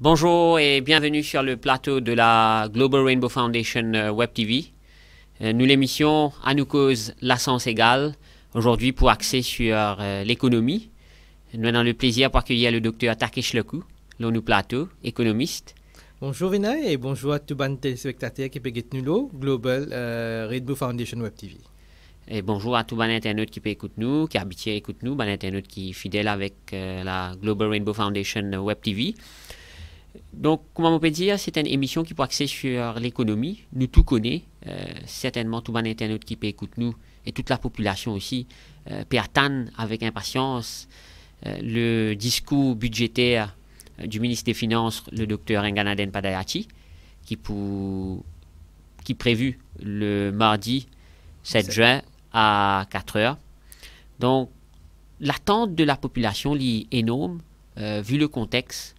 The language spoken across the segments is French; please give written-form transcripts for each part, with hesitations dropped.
Bonjour et bienvenue sur le plateau de la Global Rainbow Foundation Web TV. Nous l'émission à nous cause la science égale, aujourd'hui pour axer sur l'économie. Nous avons le plaisir d'accueillir le docteur Takesh Lekou, l'ONU Plateau, économiste. Bonjour Vinay et bonjour à tous les téléspectateurs qui peuvent écouter nous, Global Rainbow Foundation Web TV. Et bonjour à tous les internautes qui peuvent écouter nous, qui habitent écouter nous, les internautes qui sont fidèles avec la Global Rainbow Foundation Web TV. Donc, comment on peut dire, c'est une émission qui peut axer sur l'économie. Nous tout connaissons, certainement tous les internautes qui peuvent écouter nous et toute la population aussi peut attendre avec impatience le discours budgétaire du ministre des Finances, le docteur Nganaden Padayachi, qui est prévu le mardi 7 juin à 4 heures. Donc, l'attente de la population est énorme, vu le contexte.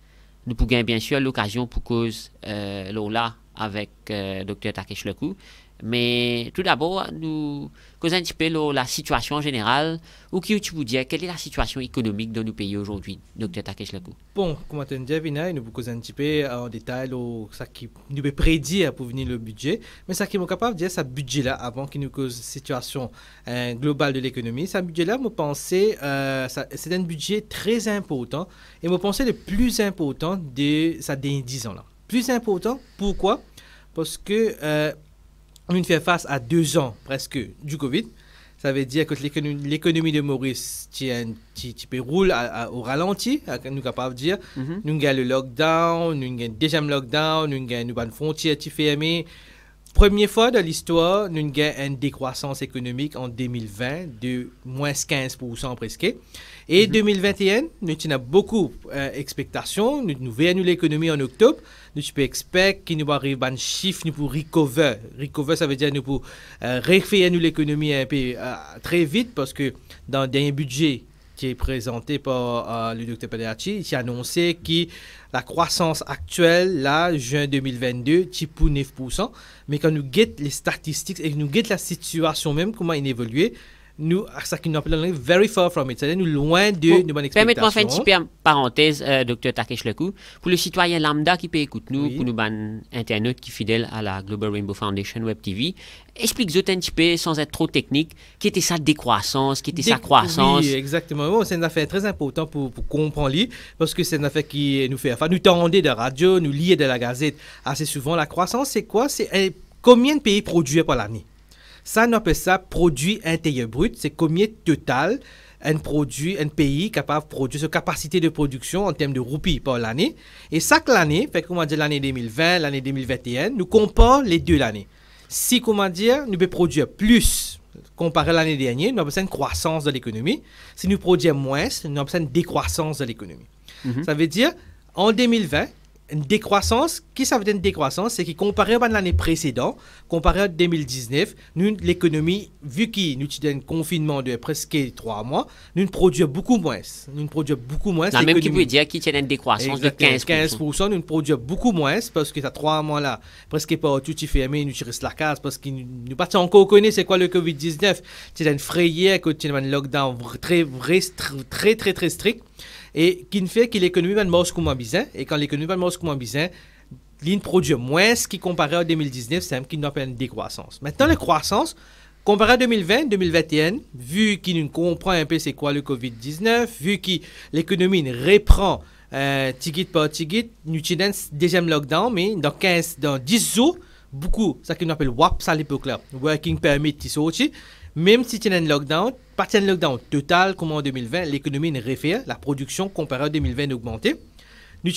Nous pouvons bien sûr l'occasion pour cause là avec Dr Takesh Lekou. Mais tout d'abord, nous causons un petit peu la situation en général. Ou qui tu vous dire, quelle est la situation économique dans nos pays aujourd'hui, Dr Takesh Lekou? Bon, comme tu as dit, nous pouvons causer un petit peu en détail ce qui nous peut prédire pour venir le budget. Mais ce qui est capable de dire, ce budget-là, avant qu'il nous cause la situation globale de l'économie, ce budget-là, je pense c'est un budget très important. Et je pense le plus important de ça des 10 ans là. Plus important, pourquoi? Parce que on fait face à 2 ans presque du Covid. Ça veut dire que l'économie de Maurice roule au ralenti, nous sommes capables de dire. Nous avons le lockdown, nous avons le deuxième lockdown, nous avons une frontière qui fermée. Première fois dans l'histoire, nous avons une décroissance économique en 2020 de moins 15% presque. Et 2021, nous avons beaucoup d'expectations. Nous voyons l'économie en octobre. Nous pouvons expecter qu'il nous arrive un chiffre pour recover. Recover, ça veut dire nous pour refaire l'économie un peu très vite parce que dans le dernier budget qui est présenté par le Dr Padayachi, il a annoncé que la croissance actuelle, là, juin 2022, c'est pour 9%. Mais quand nous guettons les statistiques et nous guettons la situation même, comment il évolue, nous, ça qui nous appelle very far from it. C'est-à-dire nous loin de nos bonnes expectations. Permettez-moi de faire une petite parenthèse, Dr Takesh Lekou. Pour le citoyen lambda qui peut écouter nous, pour nous internautes qui sont fidèles à la Global Rainbow Foundation Web TV, explique-nous un petit peu, sans être trop technique, qui était sa décroissance, qui était sa croissance. Oui, exactement. Bon, c'est une affaire très importante pour comprendre, parce que c'est une affaire qui nous fait. Enfin, nous tendons de la radio, nous lions de la gazette assez souvent. La croissance, c'est quoi? C'est combien de pays produisent par l'année? Ça, on appelle ça produit intérieur brut. C'est combien total un pays capable de produire, sa capacité de production en termes de roupies par l'année. Et chaque année, fait comment dire l'année 2020, l'année 2021, nous comparons les deux l'année. Si, comment dire, nous pouvons produire plus comparé à l'année dernière, nous avons une croissance de l'économie. Si nous produisons moins, nous avons une décroissance de l'économie. Ça veut dire, en 2020, une décroissance, qui ça veut dire une décroissance? C'est que comparé à l'année précédente, comparé à 2019, nous, l'économie, vu qu'il nous avons un confinement de presque 3 mois, nous produisons beaucoup moins. Nous produisons beaucoup moins. La même qui veut dire qu'il y a une décroissance de 15%. 15%, nous produisons beaucoup moins parce que ça 3 mois là, presque pas tout est fermé, nous tirons la case parce que nous pas encore connaître c'est quoi le Covid-19. C'est une frayeur, c'est un lockdown très strict. Et qui fait que l'économie va marcher comme un bizarre. Et quand l'économie va marcher comme un bizarre, l'île produit moins ce qui comparé à 2019, c'est un qui nous appelle une décroissance. Maintenant, la croissance, comparé à 2020, 2021, vu qu'il nous comprend un peu c'est quoi le Covid-19, vu que l'économie reprend ticket par ticket, nous avons un deuxième lockdown, mais dans 10 jours, beaucoup, ça qu'on appelle WAPS à l'époque là, Working Permit, qui sorti. Même si tu as un lockdown, pas un lockdown total comme en 2020, l'économie ne refait, la production comparée à 2020 a augmenté. Nous,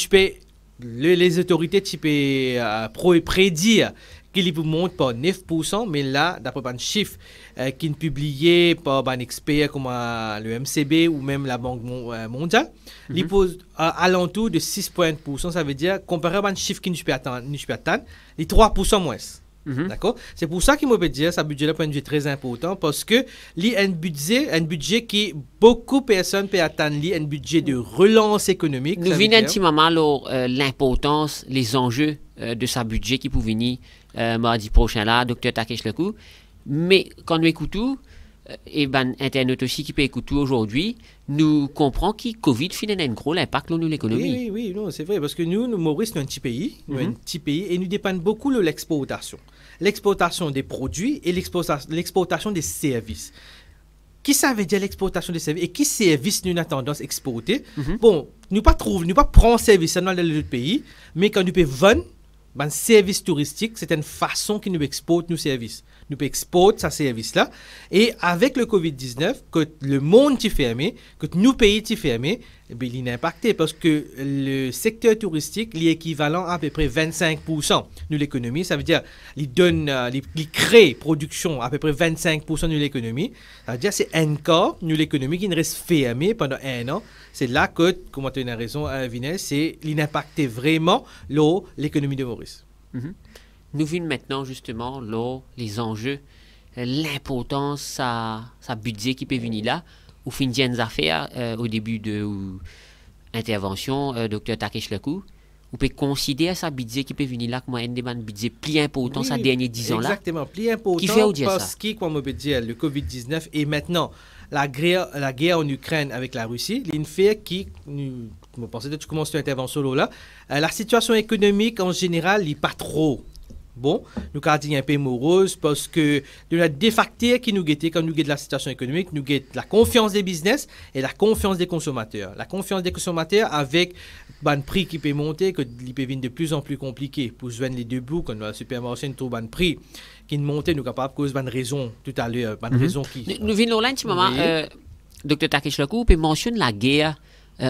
les autorités peuvent prédire qu'il monte par 9%, mais là, d'après un chiffre qui est publié par un expert comme le MCB ou même la Banque mondiale, il pose alentour de 6%. Ça veut dire, comparé à un chiffre qui nous peut atteindre, les 3% moins. D'accord? C'est pour ça qu'il me peut dire que ce budget-là est un budget très important parce que il un budget qui beaucoup de personnes peuvent attendre, un budget de relance économique. Nous venons un petit moment l'importance, les enjeux de ce budget qui peut venir mardi prochain là, Dr Takesh Lekou. Mais quand nous écoutons, et ben Internet aussi qui peut écouter aujourd'hui, nous comprenons que Covid finalement a un gros impact sur l'économie. Oui, non, c'est vrai, parce que nous, Maurice, nous un petit pays, et nous dépendons beaucoup de l'exportation. L'exportation des produits et l'exportation des services. Qui ça veut dire l'exportation des services et qui services nous avons tendance à exporter? Bon, nous pas prendre service dans le pays, mais quand nous pouvons vendre, ben, service touristique, c'est une façon qui nous exporte nos services. Nous pouvons exporter ce service-là. Et avec le Covid-19, que le monde est fermé, que nos pays sont fermés, eh bien, il est impacté parce que le secteur touristique est équivalent à peu près 25% de l'économie. Ça veut dire qu'il crée production à peu près 25% de l'économie. Ça veut dire que c'est un quart de l'économie qui reste fermé pendant un an. C'est là que, comme tu as raison, Vinay, c'est l'impacté vraiment l'économie de Maurice. Nous vîmes maintenant justement là, les enjeux, l'importance, sa budget qui peut venir là, ou fin des affaires au début de l'intervention, Dr. Takesh Lakou, ou peut considérer sa budget qui peut venir là comme un budget plus important ces derniers 10 ans là. Exactement, plus important qui fait parce que, comme on peut dire, le Covid-19 et maintenant la guerre en Ukraine avec la Russie, il fait qui, je pense que tu commences l'intervention là, la situation économique en général n'est pas trop. Bon, nous avons un peu morose parce que nous avons des facteurs qui nous guettent quand nous guettons la situation économique, nous guettons la confiance des business et la confiance des consommateurs. La confiance des consommateurs avec un prix qui peut monter, que il peut devenir de plus en plus compliqué pour joindre les deux bouts. Quand nous dans le supermarché, nous trouvons un prix qui monte, nous sommes capables de cause une raison tout à l'heure, une raison qui. Nous venons là un petit moment, Dr. Takesh Lakou, peut mentionner la guerre.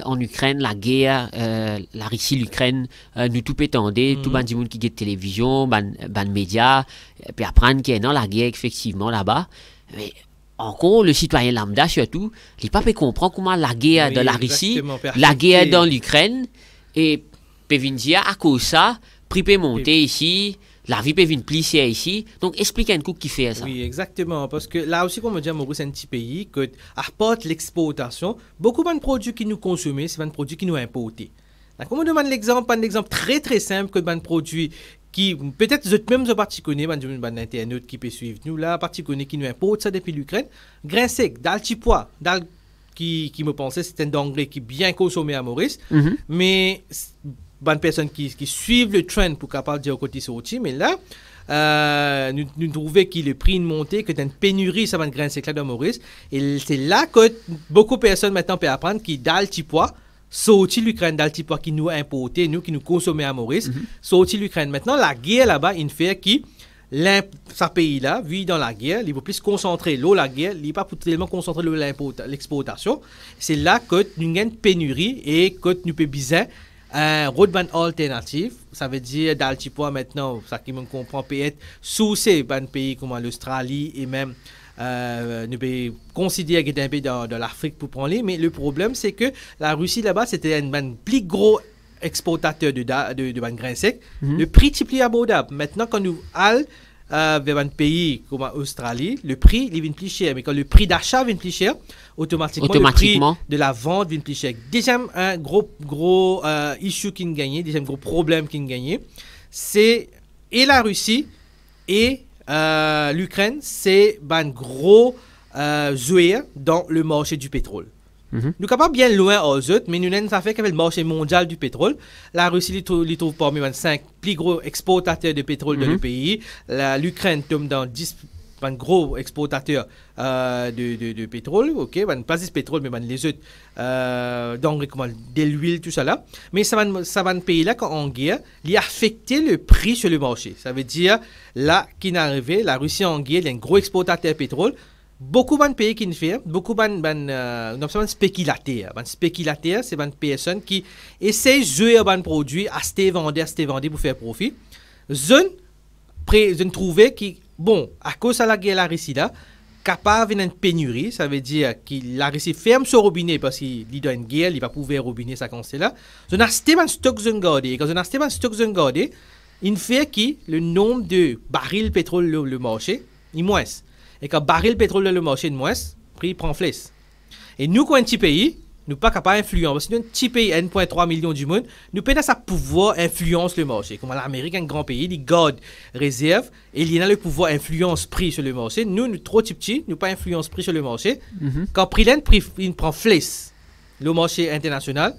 En Ukraine, la guerre, la Russie, l'Ukraine, nous tout pétendé, tout le monde qui guette télévision, ban médias, puis apprendre qu'il y a dans la guerre effectivement là-bas. Mais encore, le citoyen lambda surtout, il pas peut comprendre comment la guerre de la Russie, la guerre dans l'Ukraine, et peut venir dire à cause de ça, prix peut monter ici. La vie peut venir plisser ici. Donc, explique un coup qui fait ça. Oui, exactement. Parce que là aussi, comme on dit, Maurice, c'est un petit pays qui apporte l'exportation. Beaucoup de produits qui nous consommons, c'est des produits qui nous importent. Donc, on me demande l'exemple, un exemple très très simple que des produits qui, peut-être, même en particulier, des internautes qui peuvent suivre nous, là, en particulier, qui nous importent ça depuis l'Ukraine. Grain sec, dalle petit pois, dalle qui me pensait, c'est un denrée qui est bien consommé à Maurice. Mais bonnes personnes qui suivent le trend pour capable dire au côté sorti, mais là, nous trouvons que le prix de montée, que une pénurie, ça va être grain sec là de Maurice. Et c'est là que beaucoup de personnes maintenant peuvent apprendre qui dans le petit pois, sorti l'Ukraine, dans le petit pois qui nous importé, nous qui nous consommons à Maurice, sorti l'Ukraine. Maintenant, la guerre là-bas, il fait qui ce pays-là vit dans la guerre, il va plus concentrer l'eau, la guerre, il n'est pas tellement concentré l'exportation. C'est là que nous avons une pénurie et que nous pouvons bien roadband alternative, ça veut dire dans le petit pois maintenant, ça qui me comprend peut être sous ces pays comme l'Australie et même nous pouvons considérer qu'il y a un pays de l'Afrique pour prendre les, mais le problème c'est que la Russie là-bas c'était un plus gros exportateur de grains secs, le prix est plus abordable. Maintenant quand nous allons vers un pays comme l'Australie, le prix il vient plus cher, mais quand le prix d'achat vient plus cher, automatiquement le prix de la vente vient plus cher. Deuxième un gros issue qui nous gagne, deuxième gros problème qui nous gagne, c'est et la Russie et l'Ukraine, c'est un gros joueur dans le marché du pétrole. Nous sommes capables bien loin aux autres, mais nous n'avons pas fait qu'avec le marché mondial du pétrole. La Russie les trouve parmi les 5 plus gros exportateurs de pétrole dans le pays. L'Ukraine tombe dans 10 un gros exportateur de pétrole, ok, pas juste pétrole, mais les autres, donc de l'huile, tout ça là. Mais ça va un pays là, quand en guerre, il a affecté le prix sur le marché. Ça veut dire, là, qui est arrivé, la Russie en guerre, il y a un gros exportateur de pétrole. Beaucoup de pays qui ne font, beaucoup de spéculateurs. Les spéculateurs, c'est des personnes qui essaient de jouer un produit, acheter, vendre pour faire profit. Je trouve que, bon, à cause de la guerre, la Russie là, capable d'une pénurie, ça veut dire que la Russie ferme son robinet parce qu'il y a une guerre, il va pouvoir robinet ça comme c'est là. Je n'ai acheté un stock de garder. Quand je n'ai acheté un stock de garder, il fait que le nombre de barils de pétrole le marché, il moins. Et quand baril de pétrole le marché de moins, le prix prend flèche. Et nous, quand un petit pays, nous pas capables d'influencer. Parce que nous, un petit pays, 1,3 million du monde, nous pouvons sa pouvoir influencer le marché. Comme l'Amérique, un grand pays, il garde réserve et il a le pouvoir influence prix sur le marché. Nous trop petits, nous pas influence prix sur le marché. Quand prix il prend flèche, le marché international,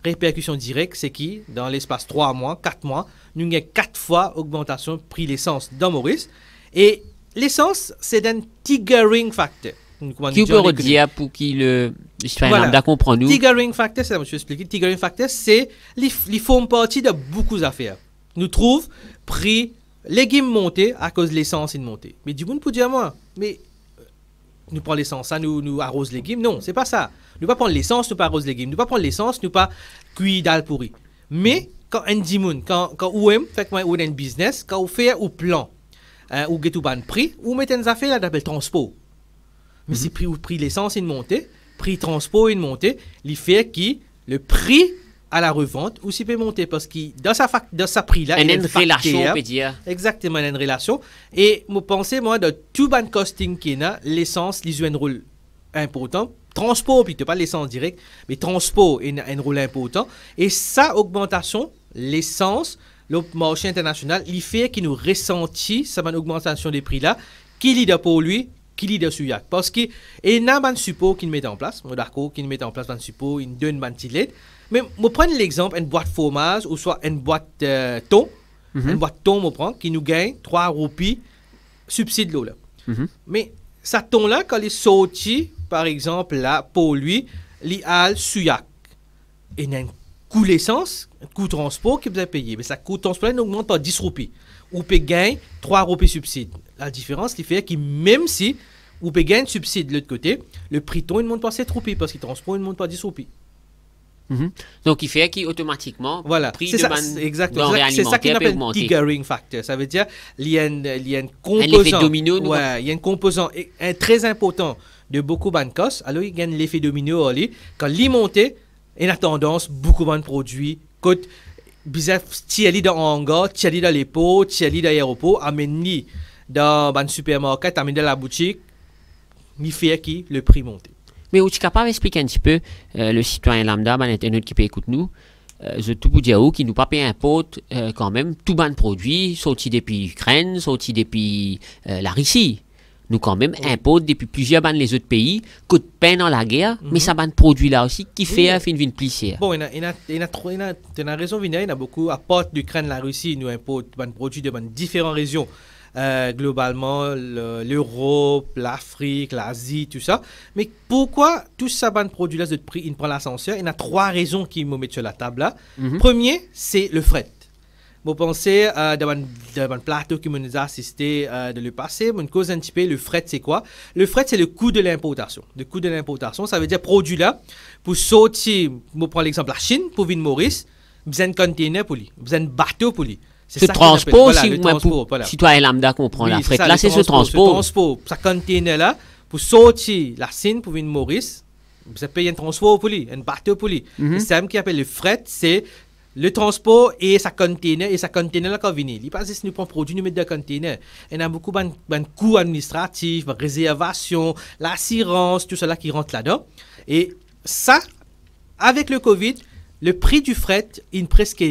répercussion directe, c'est qui, dans l'espace 3 mois, 4 mois, nous avons 4 fois augmentation prix l'essence dans Maurice. Et l'essence, c'est un triggering factor. Qui peut redire pour qui le citoyen lambda comprend nous? Triggering factor, c'est je expliquer. Triggering factor, c'est ils font partie de beaucoup d'affaires. Nous trouvons prix légumes montés à cause de l'essence montée. Mais du monde peut dire moi, mais nous prenons l'essence, ça nous arrose légumes. Non, c'est pas ça. Nous pas prendre l'essence, nous pas arrose légumes. Nous pas prendre l'essence, nous pas cuire dalle pourri. Mais quand un dimoun, quand ou fait moi ou un business, quand on fait au plan, ou get ou ban prix, ou mettez des affaires là d'appel transport. Mais si prix l'essence est monté, prix transport est monté, il fait que le prix à la revente aussi peut monter parce que dans sa prix là, il y a une relation, on peut dire. Exactement, il y a une relation. Et je pense, moi, de tout ban costing qui est l'essence, il joue un rôle important. Transport, puis pas l'essence directe, mais transport a un rôle important. Et sa augmentation, l'essence, le marché international, il fait qu'il nous ressentit cette augmentation des prix là, qui l'idée pour lui, qui l'idée sur Yak. Parce qu'il y a un support qu'il met en place, d'accord, qu'il met en place un support, il donne un petit lait. Mais je prends l'exemple, une boîte fromage ou soit une boîte thon. Une boîte thon, je prends, qui nous gagne 3 roupies subside l'eau là. Mais ça thon là, quand il est sorti, par exemple, là, pour lui, il a le suyac. Il y a un coût d'essence, un coût de transport qu'il vous a payé. Mais ça coût de transport n'augmente pas 10 roupies. Ou peut gagner 3 roupies subside. La différence, il fait que même si vous pouvez gagner subside de l'autre côté, le prix thon ne monte pas 7 roupies parce que le transport ne monte pas 10 roupies. Donc, il fait qu'automatiquement, voilà, prix c'est de ça, exactement. C'est ça qu'on appelle triggering factor. Ça veut dire qu'il y a un composant. Un effet domino. Ouais, il y a un composant très important de beaucoup de costs. Alors, il y a l'effet domino. Quand il monte, il y a tendance, beaucoup de produits, coûtent, bizarre, tiens-les dans hangar, tiens-les dans les pots, tiens-les dans l'aéroport, amène-les dans le supermarché, amène-les dans la boutique, il fait que le prix monte. Mais où tu es capable d'expliquer un petit peu le citoyen lambda, l'internaute qui peut écouter nous, je tout pour dire qui nous pas paye importe quand même tout ban de produits sortis depuis l'Ukraine, sortis depuis la Russie. Nous quand même importe depuis plusieurs ban les autres pays, coûte peine dans la guerre, mais ça ban de produits là aussi qui fait un fin plissière. Bon, il a raison, il y a beaucoup apporte l'Ukraine, la Russie, nous importe ban de produits de différentes régions. Globalement, l'Europe, l'Afrique, l'Asie, tout ça. Mais pourquoi tout ça, ban de produits-là, de prix, il prend l'ascenseur? Il y a 3 raisons qui me mettent sur la table là. Premier, c'est le fret. Vous pensez d'un plateau qui nous a assisté de le passé, une cause un petit peu, le fret, c'est quoi? Le fret, c'est le coût de l'importation. Le coût de l'importation, ça veut dire produit là, pour sortir, je prends l'exemple, la Chine, pour venir Maurice, besoin de container pour lui, besoin de bateau pour lui. Ce transport, voilà, si citoyen lambda comprend la fret, là c'est ce transport. Ce transport, ça container là, pour sortir la Chine pour venir Maurice, vous payez un transport pour lui, un bateau pour lui. C'est ça qui appelle le fret, c'est le transport et sa container là quand vient. Il pas juste nous prend produit nous mettre dans container. Il y a beaucoup de coûts administratifs, réservation, l'assurance, tout cela qui rentre là-dedans. Et ça, avec le Covid, le prix du fret, il presque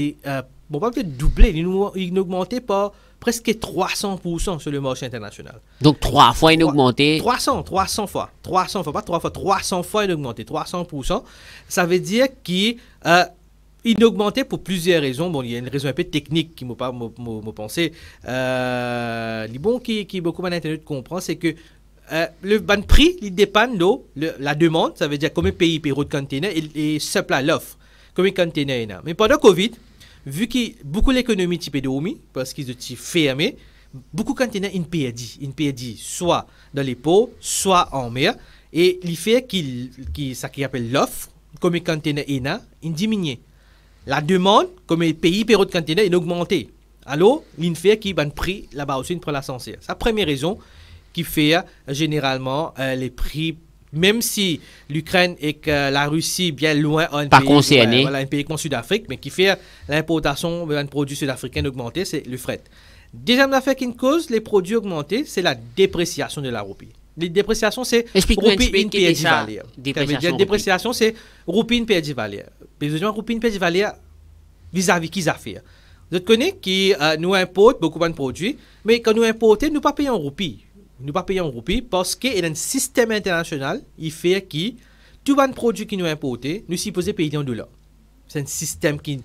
bon, pas peut-être doublé, il augmenté par presque 300% sur le marché international. Donc 3 fois il a augmenté. 300 fois. 300 fois, pas 3 fois, 300 fois il a augmenté, 300%. Ça veut dire qu'il a augmenté pour plusieurs raisons. Bon, il y a une raison un peu technique qui m'a pensé. Bon, qui beaucoup d'internautes comprend, c'est que le ban prix, il dépend de la demande. Ça veut dire combien de pays paient de containers et supply l'offre. Combien de containers il y a. Mais pendant Covid, vu que beaucoup l'économie type de Omi, parce qu'ils sont fermés, beaucoup de containers ils perdent soit dans les pots, soit en mer. Et il fait ça qui appelle l'offre, combien de containers il y a, il diminue. La demande, comme les pays paient de containers, il augmente. Alors, il fait qu'il ban prix là-bas aussi, il prend l'ascenseur. C'est la première raison qui fait généralement les prix. Même si l'Ukraine et que la Russie bien loin un pas pays, concerné. Voilà, un pays comme Sud-Afrique, mais qui fait l'importation de produits sud-africains augmenter, c'est le fret. Deuxième affaire qui cause les produits augmentés, c'est la dépréciation de la roupie. Les dépréciations, c'est Explique-nous un roupie petit peu in qu'est-ce que perdi ça, valeur. dépréciation. Dépréciation, c'est roupie in perdi valeur. Besoin roupie in perdi valeur vis-à-vis qui affaires. Vous connaissez qui nous importe beaucoup de produits, mais quand nous importons, nous ne pas payer en roupie. Nous ne pas payer en roupie parce qu'il y a un système international, il fait que tous les produits qui nous importent, nous sommes supposés payer en dollars. C'est un système qui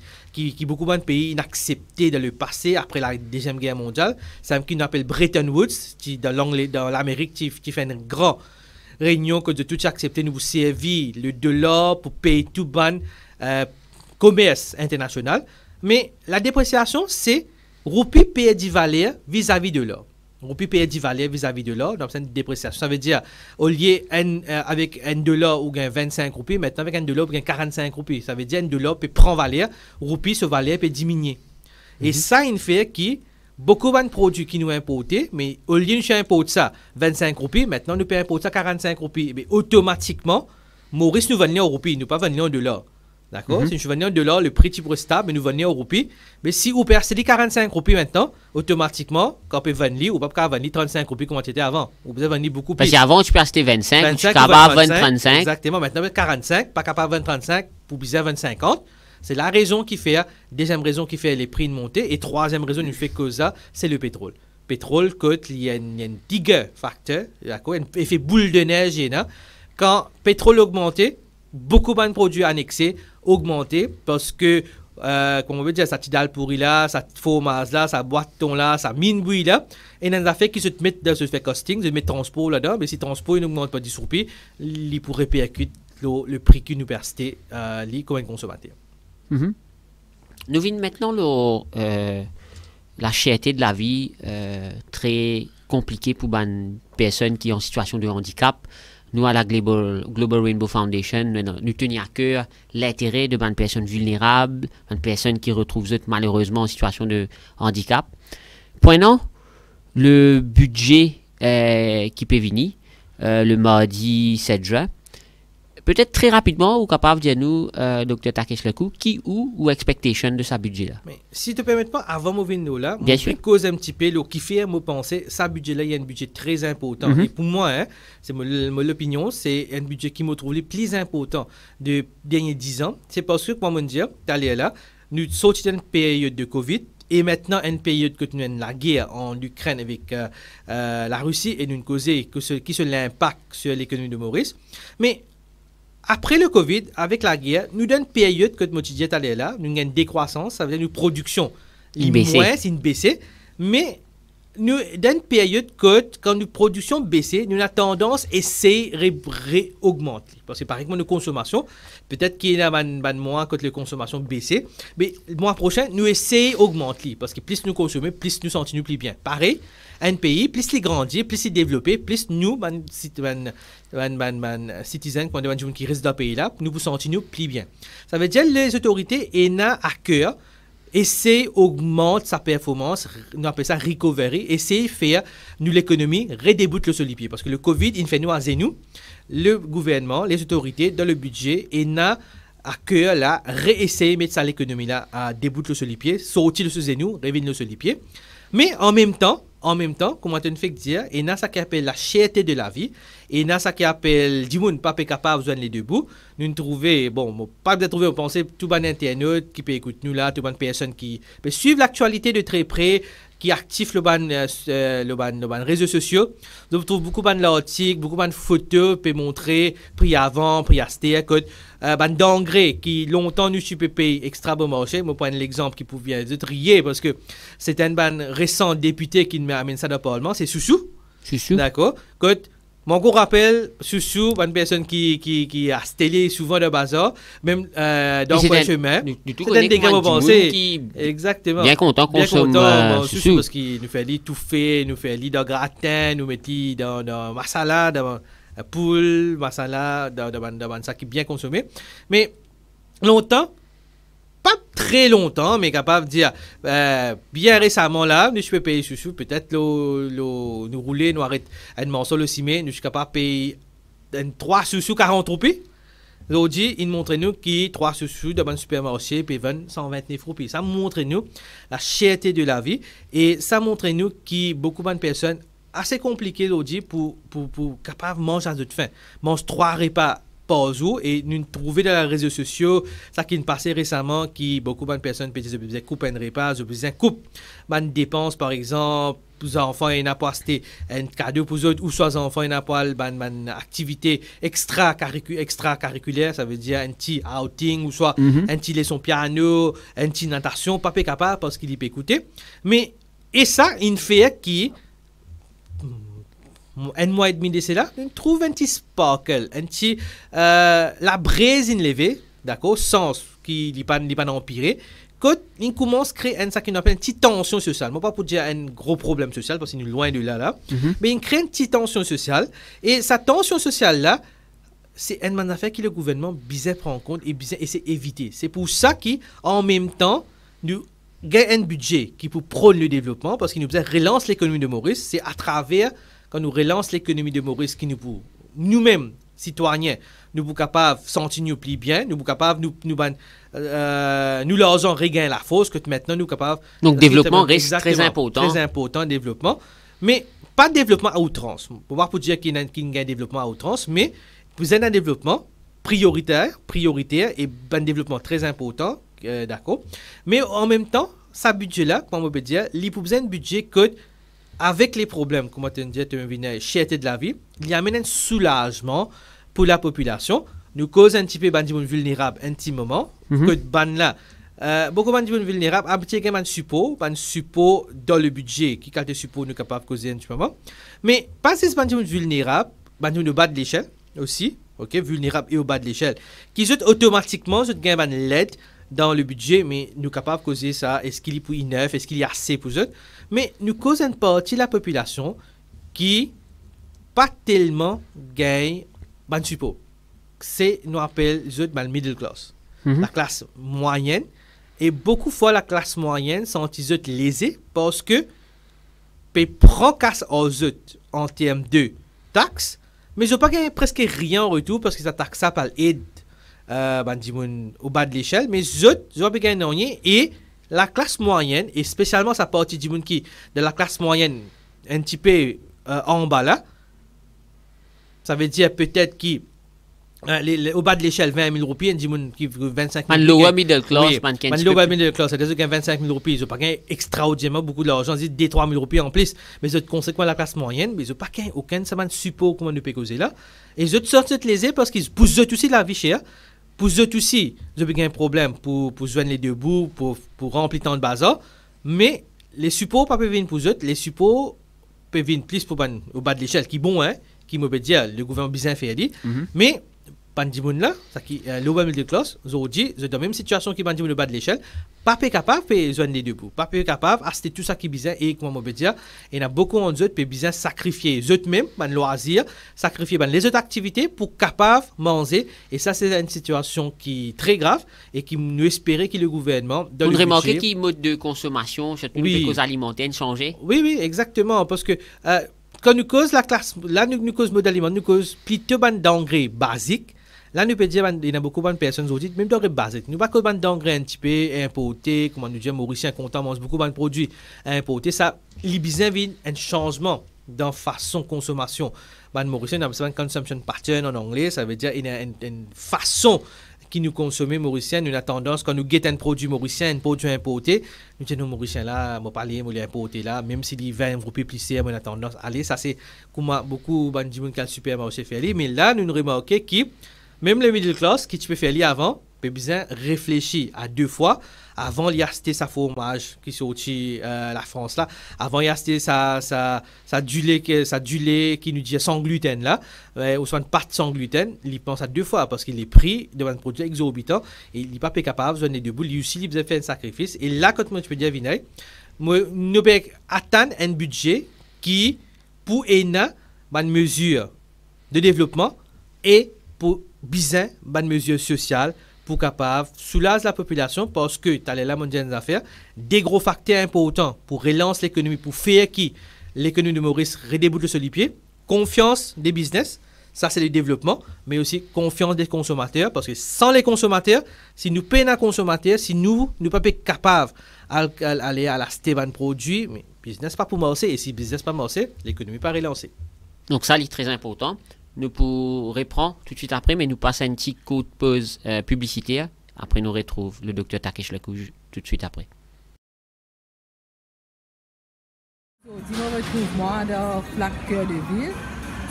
beaucoup de pays ont accepté dans le passé, après la Deuxième Guerre mondiale. C'est un qu'on appelle Bretton Woods, qui dans l'Amérique, qui fait une grande réunion que de tout accepter, nous vous servir le dollar pour payer tout le commerce international. Mais la dépréciation, c'est roupie payer du valeur vis-à-vis de l'or. Roupie payer du valeur vis-à-vis de l'or, donc c'est une dépréciation. Ça veut dire, au lieu avec un dollar ou 25 roupies, maintenant avec un dollar ou 45 roupies. Ça veut dire un dollar peut prendre valeur, roupie, ce valeur peut diminuer. Et ça, il fait que beaucoup de produits qui nous importent, mais au lieu de importer ça 25 roupies, maintenant nous pouvons importer ça 45 roupies. Mais automatiquement, Maurice nous vend en roupies, nous pas vendre en dollars. D'accord? Si je vendais en dollars, le prix est stable, mais nous vendons en roupies. Mais si vous perdez 45 roupies maintenant, automatiquement, quand vous vendez, vous ne pouvez pas vendre 35 roupies comme c'était avant. Vous pouvez vendre beaucoup plus. Parce qu'avant, tu peux acheter 25, tu peux avoir 20, 35. Exactement. Maintenant, 45, pas capable de vendre 35, vous pouvez vendre 50. C'est la raison qui fait, deuxième raison qui fait les prix de monter. Et troisième raison qui fait que ça, c'est le pétrole. Pétrole, il y a un big facteur, d'accord? Un effet boule de neige. Quand le pétrole augmente, beaucoup de produits annexés augmenté parce que, comme on veut dire, ça tidal pourri là, ça fromage là, ça boiton là, ça mine bouille là, et il y a des affaires qui se mettent dans ce fait costing, se mettent transport là-dedans, mais si le transport n'augmente pas 10 roupies, il pourrait répercuter le prix que nous percevons comme un consommateur. Nous venons maintenant la cherté de la vie très compliquée pour les personnes qui sont en situation de handicap. Nous, à la Global Rainbow Foundation, nous tenons à cœur l'intérêt de bonnes personnes vulnérables, bonnes personnes qui retrouvent malheureusement en situation de handicap. Prenons le budget qui peut venir le mardi 7 juin. Peut-être très rapidement, ou capable de dire nous, Dr. Takesh Lekou, qui ou expectation de sa budget là. Mais si tu permets pas, avant de venir là, je vais causer un petit peu, qui fait me penser, sa budget là, il y a un budget très important. Et pour moi, c'est mon opinion, c'est un budget qui me trouve le plus important de derniers 10 ans. C'est parce que, comme on dit, là, nous sortons d'une période de Covid. Et maintenant, une période que nous avons la guerre en Ukraine avec la Russie et nous causé qui se l'impact sur l'économie de Maurice. Mais après le Covid, avec la guerre, nous avons une période que nous disons là, nous avons une décroissance, ça veut dire une production moins, c'est une baissée, mais nous avons une période que quand nous production baissée, nous avons tendance à essayer de réaugmenter. Parce que par exemple, nos consommations, peut-être qu'il y a un mois que les consommations baissées, mais le mois prochain, nous essayons d'augmenter. Parce que plus nous consommons, plus nous sentons plus bien. Pareil, un pays, plus il grandit, plus il développe, plus nous, citoyens, qui restent dans le pays là, nous vous sentons plus bien. Ça veut dire que les autorités ont à cœur essayer d'augmenter sa performance, nous appelons ça recovery, essayer de faire nous l'économie redéboute le pied. Parce que le Covid, il fait nous à nous, le gouvernement, les autorités, dans le budget, et n'a à cœur là, réessayer de mettre ça l'économie là à débouter le pied, sortir le genou, revenir le pied. Mais en même temps, comment on fait dire, il y a ça qui appelle la cherté de la vie, et il y a ça qui appelle du monde pas capable de joindre les deux bouts. Nous trouvons, bon, pas de trouver, on pensait tout bon internet qui peut écouter nous là, tout bonne personne qui peut suivre l'actualité de très près, qui active le ban réseaux sociaux. Donc, vous trouvez beaucoup d'articles, beaucoup de photos, peut montrer prix avant, prix à c'était, d'engrais qui longtemps nous peux payer extra bon marché. Moi, prends l'exemple qui pouvait être rier parce que c'est un ban récent député qui m'amène ça dans le Parlement, c'est Soussou. D'accord. Mon gros rappel, Soussou, une personne qui a stélé souvent de bazar, même dans le chemin. C'est un dégât au pensée. Exactement. Bien content qu'on somme Soussou parce qu'il nous fait lit tout fait, nous fait lit dans gratin, nous met dans masala, dans poule, masala, dans ça qui est bien consommé. Mais longtemps, pas très longtemps, mais capable de dire bien récemment là, nous je peux payer Soussou, peut-être nous rouler, nous arrêter un morceau le cimé, nous je suis capable de payer 3 Soussou 40 roupies. Aujourd'hui, il montre nous qui 3 Soussou dans un supermarché peut vendre 129 roupies. Ça montre nous la cherté de la vie et ça montre nous qui beaucoup de personnes assez compliqué aujourd'hui pour capable manger à de faim. Mange 3 repas par jour et nous trouver dans les réseaux sociaux ça qui nous passait récemment qui beaucoup de personnes peuvent dire besoin couper un repas, besoin coupe une dépense par exemple pour les enfants il n'a pas acheté un cadeau pour eux ou soit les enfants il n'a pas une activité extra-curriculaire ça veut dire un petit outing ou soit un petit leçon piano un petit natation pas capable parce qu'il y peut écouter mais et ça une fait qui un mois et demi de cela, on trouve un petit sparkle, un petit la braise levée, d'accord, sans qu'il n'y pas empiré. Quand il commence à créer ça qu'on appelle une petite tension sociale, moi pas pour dire un gros problème social parce qu'il est loin de là, mais il crée une petite tension sociale et cette tension sociale là, c'est une affaire que le gouvernement bizarre prend en compte et bizarre essaie d'éviter. C'est pour ça qu'en même temps nous gagnons un budget qui pour prôner le développement parce qu'il nous relance l'économie de Maurice, c'est à travers quand nous relance l'économie de Maurice qui nous-mêmes, citoyens, nous sommes capables de sentir nous plus bien, nous sommes capables nous l'argent regagne la force que maintenant nous sommes capables. Donc développement reste très important. Très important, développement. Mais pas de développement à outrance. Pour voir pour dire qu'il y a un développement à outrance, mais vous avez un développement prioritaire et un développement très important, d'accord. Mais en même temps, ce budget-là, comme on peut dire, il y a un budget que avec les problèmes, comme tu disais, cherté de la vie, il y a un soulagement pour la population. Nous cause un petit peu de vulnérable un petit moment. Que ban là, beaucoup de vulnérables, habitué un support dans le budget qui quand support nous capable de causer un petit moment. Mais pas ces vulnérables, nous bas de l'échelle aussi, ok, vulnérables et au bas de l'échelle, qui sont automatiquement gagnent l'aide dans le budget, mais nous sommes capables de causer ça. Est-ce qu'il y a pour neuf, est-ce qu'il y a assez pour eux? Mais nous causons une partie de la population qui pas tellement gagne ban support. C'est nous appelle le middle class, la classe moyenne. Et beaucoup de fois la classe moyenne sont lésés parce que ils prennent casse aux autres en termes de taxes, mais ils n'ont pas gagné presque rien en retour parce que ça taxe ça par l'aide. Au bas de l'échelle, mais autres, ils ont gagné rien et la classe moyenne, et spécialement sa partie du monde qui de la classe moyenne un petit peu en bas là, ça veut dire peut-être au bas de l'échelle 20 000 roupies, du monde qui 25 000 lower middle class, lower middle class, c'est-à-dire qu'ils 25 000 roupies, ils n'ont pas gagné extraordinairement beaucoup d'argent, ils disent 3 000 roupies en plus, mais ils ont conséquent la classe moyenne, mais ils n'ont pas gagné aucun support comme on peut causer là, et ils ont sorti lésés parce qu'ils poussent aussi la vie chère. Pour eux aussi, ils ont un problème pour joindre les deux bouts, pour remplir tant de bazar. Mais les supports ne peuvent pas venir pour eux. Les supports peuvent venir plus au bas de l'échelle, qui est bon, hein, qui me peut dire, le gouvernement bien fait dit. Mais, Bandimoun là, ça qui le middle class, aujourd'hui, c'est dans la même situation qui Bandimoun au bas de l'échelle, pas capable de joindre les deux bouts. Pas capable d'acheter tout ça qui est bizarre et, comme on peut dire, il y a beaucoup d'autres qui peuvent bien sacrifier eux-mêmes, les loisirs, sacrifier les autres activités pour capable de manger. Et ça, c'est une situation qui est très grave et qui nous espérait que le gouvernement. Vous remarquez qu'il y a un mode de consommation, surtout les causes alimentaires, changé? Oui, exactement. Parce que quand nous cause la classe, là, nous cause mode alimentaire, nous cause plutôt d'engrais basiques. Là, nous pouvons dire qu'il y a beaucoup de personnes aujourd'hui, même d'engrais basiques. Nous ne pouvons pas d'engrais un petit peu importés, comme on nous dit, Mauricien content mange beaucoup de produits importés. Ça, il y a un changement dans la façon de consommation. Mauricien, on a un consumption pattern en anglais, ça veut dire qu'il y a une façon qui nous consomme mauricien, nous avons tendance, quand nous guettons un produit mauricien, un produit importé, nous disons, nous, mauriciens là, moi parler, moi importé là, même s'il y a 20 groupes plus cher, nous avons tendance à aller, ça c'est comme beaucoup de gens qui ont le supermarché fait aller, mais là, nous remarquons que même le middle class, qui tu peux faire aller avant, peut bien réfléchir à 2 fois avant d'y acheter sa fromage qui sortit la France là, avant d'y acheter sa du lait qui nous dit sans gluten là, ou soit une pâte sans gluten, il pense à 2 fois parce qu'il est pris devant un produit exorbitant et il n'est pas capable de donner debout, lui aussi il a fait un sacrifice et là quand moi tu peux dire Vinay, nous peut atteindre un budget qui pour une mesure de développement et pour bien une mesure sociale pour capable soulager la population parce que tu as là mondiale des affaires des gros facteurs importants pour relancer l'économie pour faire que l'économie de Maurice redéboule sur les pieds, confiance des business, Ça, c'est le développement, mais aussi confiance des consommateurs, parce que sans les consommateurs, si nous payons un consommateur, si nous ne sommes pas capables d'aller à l'acheter un produit, mais business pas pour marcher, et si business pas marcher, l'économie pas relancée. Donc ça, c'est très important. Nous pourrons reprendre tout de suite après, mais nous passons à une petite courte pause publicitaire. Après, nous retrouvons le docteur Takesh Lekou tout de suite après. Aujourd'hui, on retrouve moi dans Flac Cœur de Ville,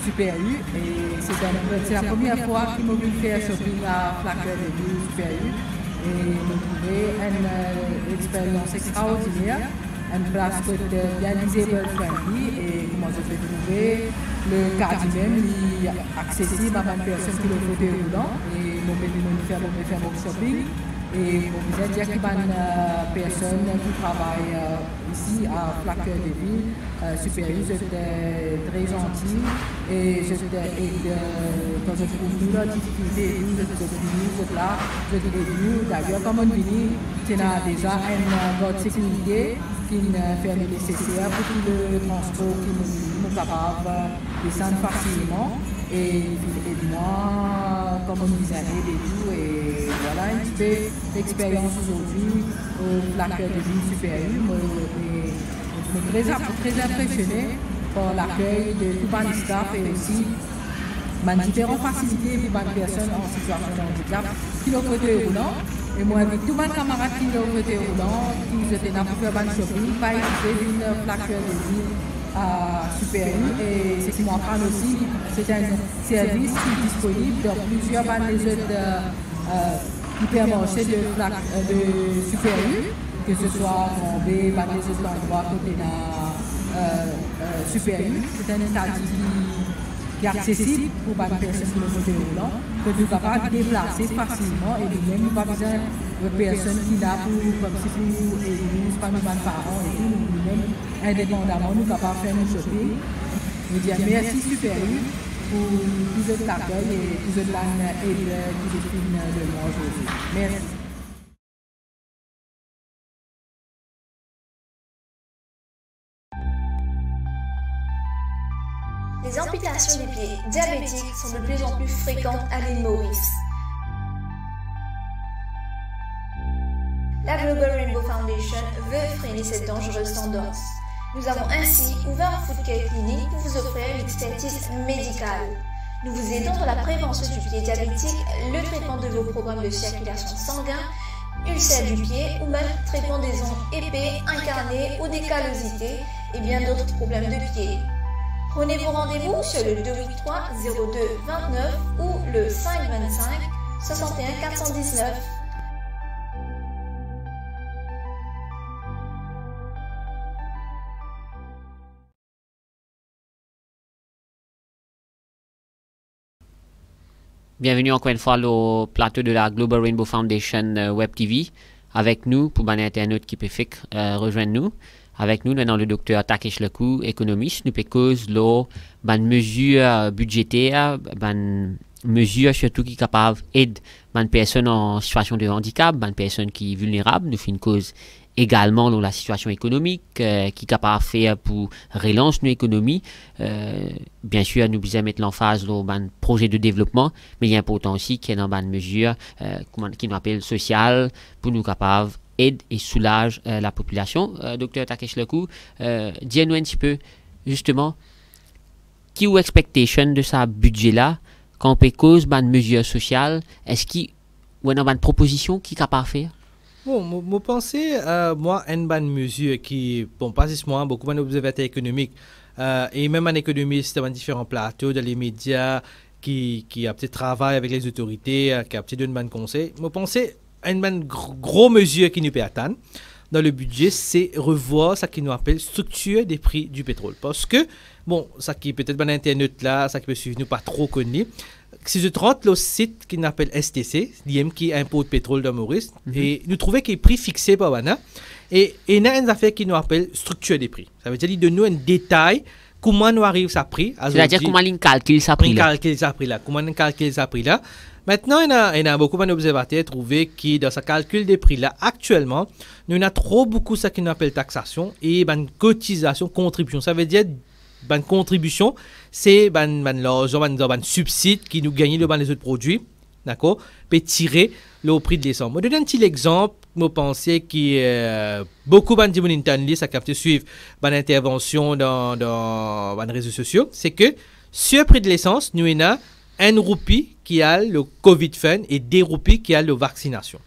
Super U, et c'est la première fois que je vais faire shopping à Flac Cœur de Ville, Super U, et nous trouvons une expérience extraordinaire, une place bien disable friendly, et comment je peux trouver le cadre même accessible à une personne qui le fauteuil roulant, et nous pouvons faire mon shopping. Et vous êtes dire qu'il y a une personne qui travaille ici à Flac Cœur de Ville, Super U, j'étais très gentil et quand je trouve nous la difficulté, j'étais là, j'étais venu. D'ailleurs, comme on dit, il y a déjà une bonne sécurité qui fait le nécessaire pour tout le transport qui nous capable de descendre facilement. Et moi, comme on disait, et tout, et voilà un petit peu d'expérience aujourd'hui au Flac Cœur de Ville Super U. Je suis très impressionné par l'accueil de tout le staff et aussi différentes facilités pour les personnes en situation de handicap qui ont fauteuil roulant. Et moi, avec tous mes camarades qui ont fauteuil roulant, qui étaient là pour faire un shopping, pas écouter une Flac Cœur de Ville à Super U, et ce qui m'en parle aussi, c'est un service qui est disponible dans plusieurs hypermarchés de Super U, que ce soit en B, les autres endroits côté de Super U. C'est un établissement qui est accessible pour les personnes qui ont fauteuil roulant, que nous sommes capables de déplacer facilement et nous-mêmes, nous n'avons pas besoin de personnes qui sont là comme si pour aider, pas nos parents et tout, nous-mêmes, indépendamment, nous sommes capables de faire nos shopping. Je dis merci Super U pour tous les accueils et tous les aides qui définissent de moi aujourd'hui. Merci. Les amputations des pieds diabétiques sont de plus en plus fréquentes à l'île Maurice. La Global Rainbow Foundation veut freiner cette dangereuse tendance. Nous avons ainsi ouvert un foot care clinique pour vous offrir une expertise médicale. Nous vous aidons dans la prévention du pied diabétique, le traitement de vos problèmes de circulation sanguine, ulcères du pied ou même traitement des ongles épais, incarnés ou des callosités et bien d'autres problèmes de pied. Prenez vos rendez-vous sur le 283 02 29 ou le 525 61 419. Bienvenue encore une fois au plateau de la Global Rainbow Foundation Web TV. Avec nous, pour les internautes qui peuvent rejoindre nous. Avec nous, maintenant, le docteur Takesh Lekou, économiste. Nous pouvons causer les mesures budgétaires, les mesures surtout qui sont capables d'aider les personnes en situation de handicap, les personnes qui sont vulnérables. Nous faisons une cause également dans la situation économique, qui est capable de faire pour relancer nos économies. Bien sûr, nous devons mettre l'emphase dans un projet de développement, mais il est important aussi qu'il y ait une mesure qui nous appelle sociale pour nous capables aide et soulage la population. Docteur Takesh Lekou, dis-nous un petit peu, justement, qui ou expectation de ce budget-là, quand on peut cause une mesure sociale, est-ce qu'il y a une proposition qui est capable de faire? Bon, je pense moi, une bonne mesure qui, bon, pas juste moi, beaucoup d'observateurs économiques, et même en économie, c'est dans différents plateaux, dans les médias, qui a peut-être travaillé avec les autorités, qui a peut-être donné un bon conseil. Je pense une grosse mesure qui nous peut atteindre dans le budget, c'est revoir ce qui nous appelle structure des prix du pétrole. Parce que, bon, ça qui peut-être dans Internet là, ça qui peut suivre nous pas trop connu. Si je rentre le site qui s'appelle STC, qui importe pétrole dans Maurice, et nous trouvons qu'il y a prix fixé par Wana, et il y a une affaire qui nous appelle structure des prix. Ça veut dire de nous un détail comment nous arrive à prix. C'est-à-dire comment on calcule ça prix là. Comment on calcule ça prix là. Maintenant, il y a beaucoup d'observateurs trouvé que dans ce calcul des prix là, actuellement, nous avons trop beaucoup ce qu'on appelle taxation et cotisation, contribution. Ça veut dire ban contribution, c'est ban l'argent, ban subside qui nous gagne le ban les autres produits, d'accord, peut tirer le prix de l'essence. Je donne un petit exemple, je pense que beaucoup de gens ça capte suivre ban intervention dans les réseaux sociaux, c'est que sur le prix de l'essence, nous avons 1 roupie qui a le Covid Fund et 2 roupies qui a le vaccination.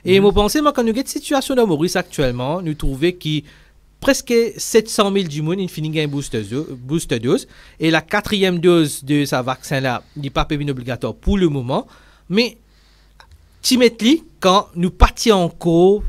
Et je pense que quand nous avons une situation dans Maurice actuellement, nous trouvons que presque 700 000 du monde finissent une booster dose. Et la 4e dose de ce vaccin-là n'est pas prévue obligatoire pour le moment. Mais, timidement, quand nous partions encore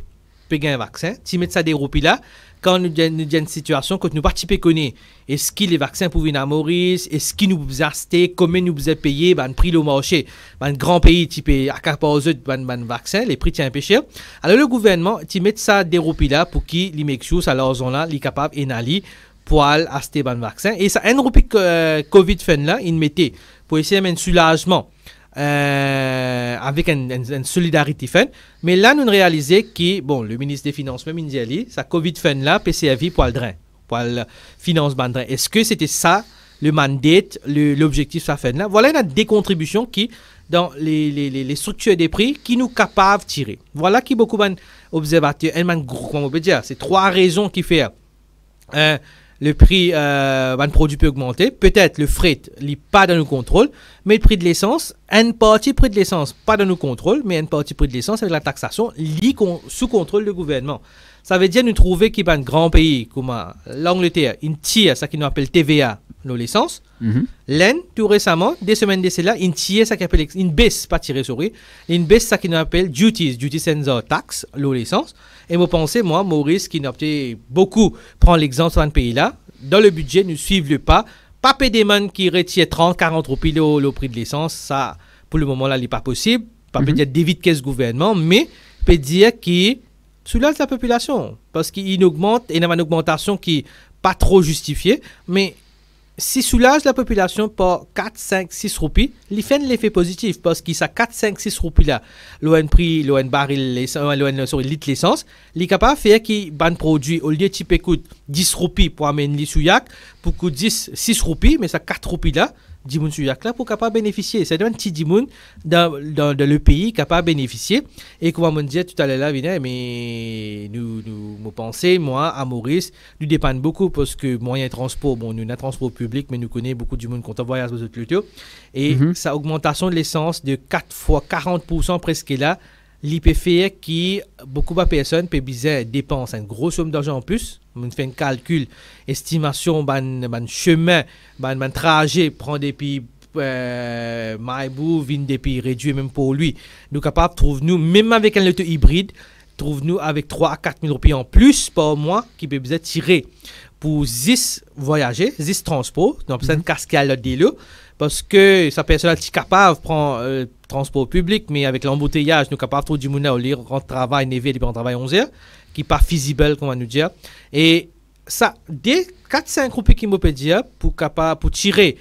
pour un vaccin, timidement ça des roupies là, quand nous avons une situation, quand nous participons connaître, est-ce que les vaccins pour venir à Maurice, est-ce qu'ils nous ont acheté, combien nous ont payé, ben prix le marché, un grand pays type accaparé de vaccins, les prix tiennent un peu cher. Alors le gouvernement, tu mets ça des roupies là pour qu'ils les mettent sous, alors ils là, les capables d'aller pour acheter un vaccin. Et ça, un roupie Covid Fund là, ils mettaient pour essayer de mettre un soulagement. Avec une solidarité fund. Mais là, nous réalisons que, bon, le ministre des Finances, même Indiali, sa Covid Fund là, PCAV pour le drain, pour le finance bandrin. Est-ce que c'était ça, le mandate, l'objectif de sa fund là? Voilà, il y a des contributions qui, dans les structures des prix, qui nous capables de tirer. Voilà qui beaucoup d'observateurs, comment on peut dire, c'est 3 raisons qui font. Le prix d'un produit peut augmenter. Peut-être le fret n'est pas dans nos contrôles, mais le prix de l'essence, une partie prix de l'essence, pas dans nos contrôles, mais une partie prix de l'essence avec la taxation, sous contrôle du gouvernement. Ça veut dire nous trouver qu'il y a un grand pays comme l'Angleterre, une tire, ça qu'on appelle TVA, l'essence. L'Inde, tout récemment, des semaines de cela, une tire, ça qu'on appelle une baisse, pas tirée souris, une baisse, ça qu'on appelle duties and tax, l'essence. Et moi, pensez, moi, Maurice, qui n'a pas beaucoup, prend l'exemple sur un pays-là, dans le budget, nous suivons le pas. Pas payer des qui retirent 30-40 roupies le prix de l'essence, ça, pour le moment, là, il n'est pas possible. Pas peut dire d'éviter qu'est-ce gouvernement, mais peut dire qu'il soulage la population. Parce qu'il augmente, et il y a une augmentation qui n'est pas trop justifiée, mais si soulage la population par 4, 5, 6 roupies, il fait l'effet positif parce qu'il a 4, 5, 6 roupies là, l'ON prix, l'ON baril, litre l'essence, il est capable de faire qu'il ban produit au lieu de type écoute 10 roupies pour amener les souillac, pour que 10, 6 roupies, mais ça 4 roupies là, 10 moun souillac là pour capable bénéficier. C'est un petit 10 moun dans le pays capable de bénéficier. Et comme on disait tout à l'heure là, mais nous pensons, moi, à Maurice, nous dépendons beaucoup parce que moyen de transport, bon, nous avons un transport public, mais nous connaissons beaucoup du monde quand on voyage aux autres plutôt. Et sa augmentation de l'essence de 4 fois 40% presque là, l'IPFE qui, beaucoup de personnes peuvent dépenser une grosse somme d'argent en plus. On fait un calcul, estimation, ban chemin, ban trajet, prend des pays, Maïbou, vin des pays réduits même pour lui. Nous capables, trouve-nous, même avec un auto hybride, trouve-nous avec 3 à 4 000 roupies en plus par mois qui peut être tiré pour 10 voyager, 10 transports, donc c'est une cascade de l'eau. Parce que sa personne est capable de prendre transport public, mais avec l'embouteillage, nous sommes capables de trouver du monde au lieu de travail, nevé, de travail 11 heures, qui n'est pas feasible, comme on nous dit. Et ça, dès 4-5 roupies qui me peut dire, pour tirer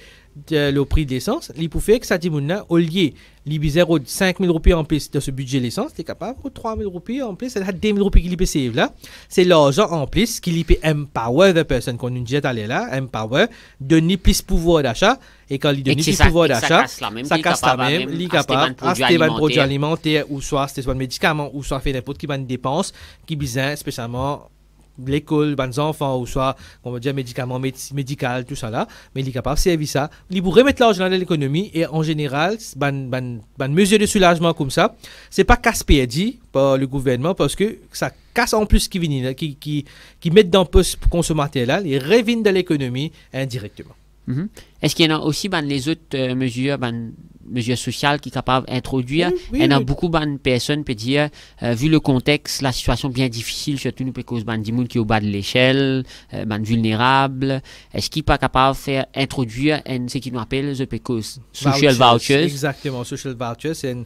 le prix de l'essence, il peut faire que ça dit, au lieu de 5 000 roupies en plus de ce budget de l'essence, il est capable de 3 000 roupies en plus, c'est 2 000 roupies qu'il peut save là. C'est l'argent en plus qu'il peut empower la personne qu'on nous dit d'aller là, empower, donner plus pouvoir d'achat. Et quand il donne plus pouvoir d'achat, ça casse la même, il est capable d'acheter des produits alimentaires, ou soit acheter des médicaments, ou soit faire n'importe quelle dépense qui besoin spécialement l'école, les enfants, ou soit, on va dire, médicaments médicaux, tout ça là, mais il est capable de servir ça. Il pourrait remettre l'argent dans l'économie et en général, mesure de soulagement comme ça, c'est pas casse-perdu par le gouvernement parce que ça casse en plus qui mettent dans le poste consommateur là, ils reviennent de l'économie indirectement. Est-ce qu'il y en a aussi les autres mesures sociales qui sont capables d'introduire? Il y en a beaucoup de personnes qui dire, vu le contexte, la situation bien difficile, surtout nous, parce que des gens qui sont au bas de l'échelle, vulnérables, est-ce qu'ils ne sont pas capables de faire introduire ce qu'ils nous appellent les social vouchers? Exactement, social vouchers, c'est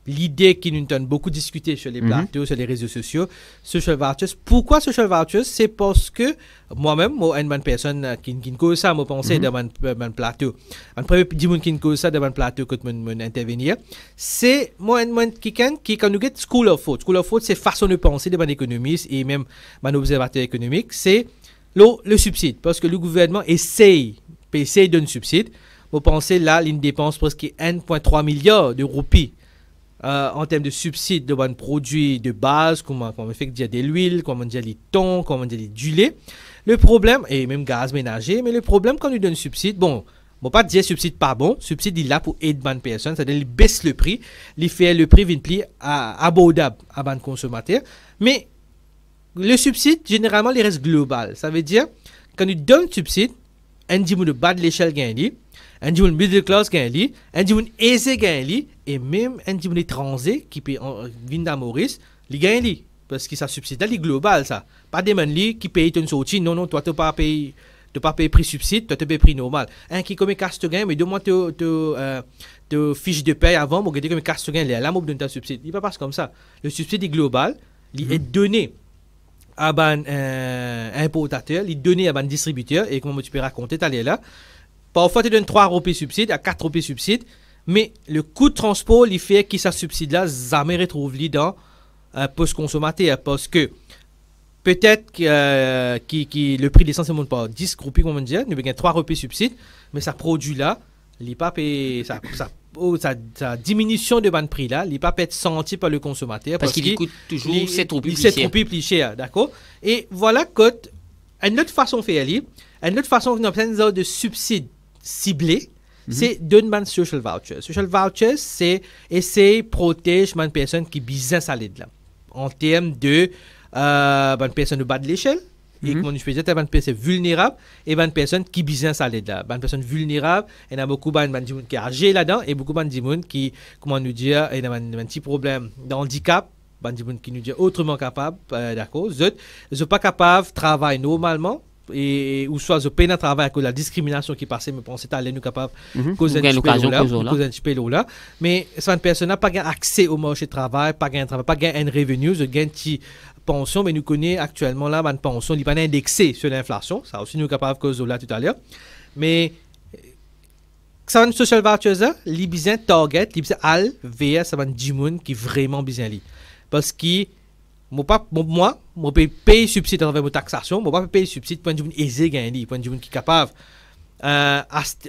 l'idée qui nous donne beaucoup discuté sur les plateaux, sur les réseaux sociaux. Social vouchers. Pourquoi social vouchers? C'est parce que moi-même, une personne qui cause ça, je pensais dans mon plateau. Un premier petit monde qui cause ça dans mon plateau quand je intervenir, c'est moi quelqu'un qui, quand nous get School of Thought, c'est façon de penser de mon économiste et même mon observateur économique, c'est le subside, parce que le gouvernement essaye d'un subside. Vous pensez là, il dépense presque 1,3 milliard de roupies en termes de subsides de bons produits de base, comme on fait dire de l'huile, comme on dit les thon, comme on dit du lait. Le problème, et même gaz ménager, mais le problème quand on lui donne subside, bon, pas dire subside pas bon, subside il est là pour aider bonnes personnes, c'est-à-dire il baisse le prix, il fait le prix plus abordable à bonnes consommateurs, mais le subside, généralement, il reste global. Ça veut dire, quand on donne subside, un dit de bas de l'échelle gagne, un dit middle class gagne, un dit aisé gagne, et même un dit étranger qui peut venir à Maurice, il gagne. Parce que ça subside, c'est global, ça. Pas des gens qui payent une sortie, non, toi, tu n'as pas payé prix subside, toi, tu payes prix normal. Un qui comme casse gain, mais demande te fiche de paye avant, pour que tu comme casse gain, là, on donne ta subside. Il ne va pas comme ça. Le subside est global, il est donné à un importateur, il est donné à un distributeur, et comme tu peux raconter, tu es là. Parfois, tu donnes 3 roupies subside, à 4 roupies subside, mais le coût de transport, il fait que ça subside-là, jamais retrouve dans post-consommateur, parce que peut-être que le prix d'essence ne monte pas 10 roupies, comme on dit, nous avons 3 roupies subside, mais ça produit là, il pas payé, sa diminution de ban prix là, il pas peut être senti par le consommateur parce qu'il coûte toujours 7 roupies plus cher, d'accord? Et voilà que une autre façon de faire, une autre façon qu'on a de subsides ciblés, c'est donner un social voucher. Social voucher, c'est essayer de protéger une personne qui est business à l'aide là. En termes de une personne de bas de l'échelle, et comme je peux dire, une personne vulnérable et une personne qui business à l'aide là. Une personne vulnérable, il y a beaucoup de gens qui sont âgés là-dedans et beaucoup de gens qui, comment nous dire, il y a un petit problème de handicap, des gens qui nous disent autrement capables, d'accord, ils ne sont pas capables de travailler normalement. Et ou soit je peine à travailler avec la discrimination qui passait, mais pensez à nous capable cause un petit peu là, mais cette personne n'a pas accès au marché de travail, pas gain travail, pas gain un revenu, je gagne petite pension, mais nous connaît actuellement là une pension n'est pas indexée sur l'inflation, ça aussi nous capable cause là tout à l'heure, mais ça un social voucher ça, li besoin target, li besoin al vers ça un dimoun qui vraiment besoin li, parce que moi, je paye subside avec ma taxation, je ne paye subside pour un gens aisé gagner, pour un gens qui est capable.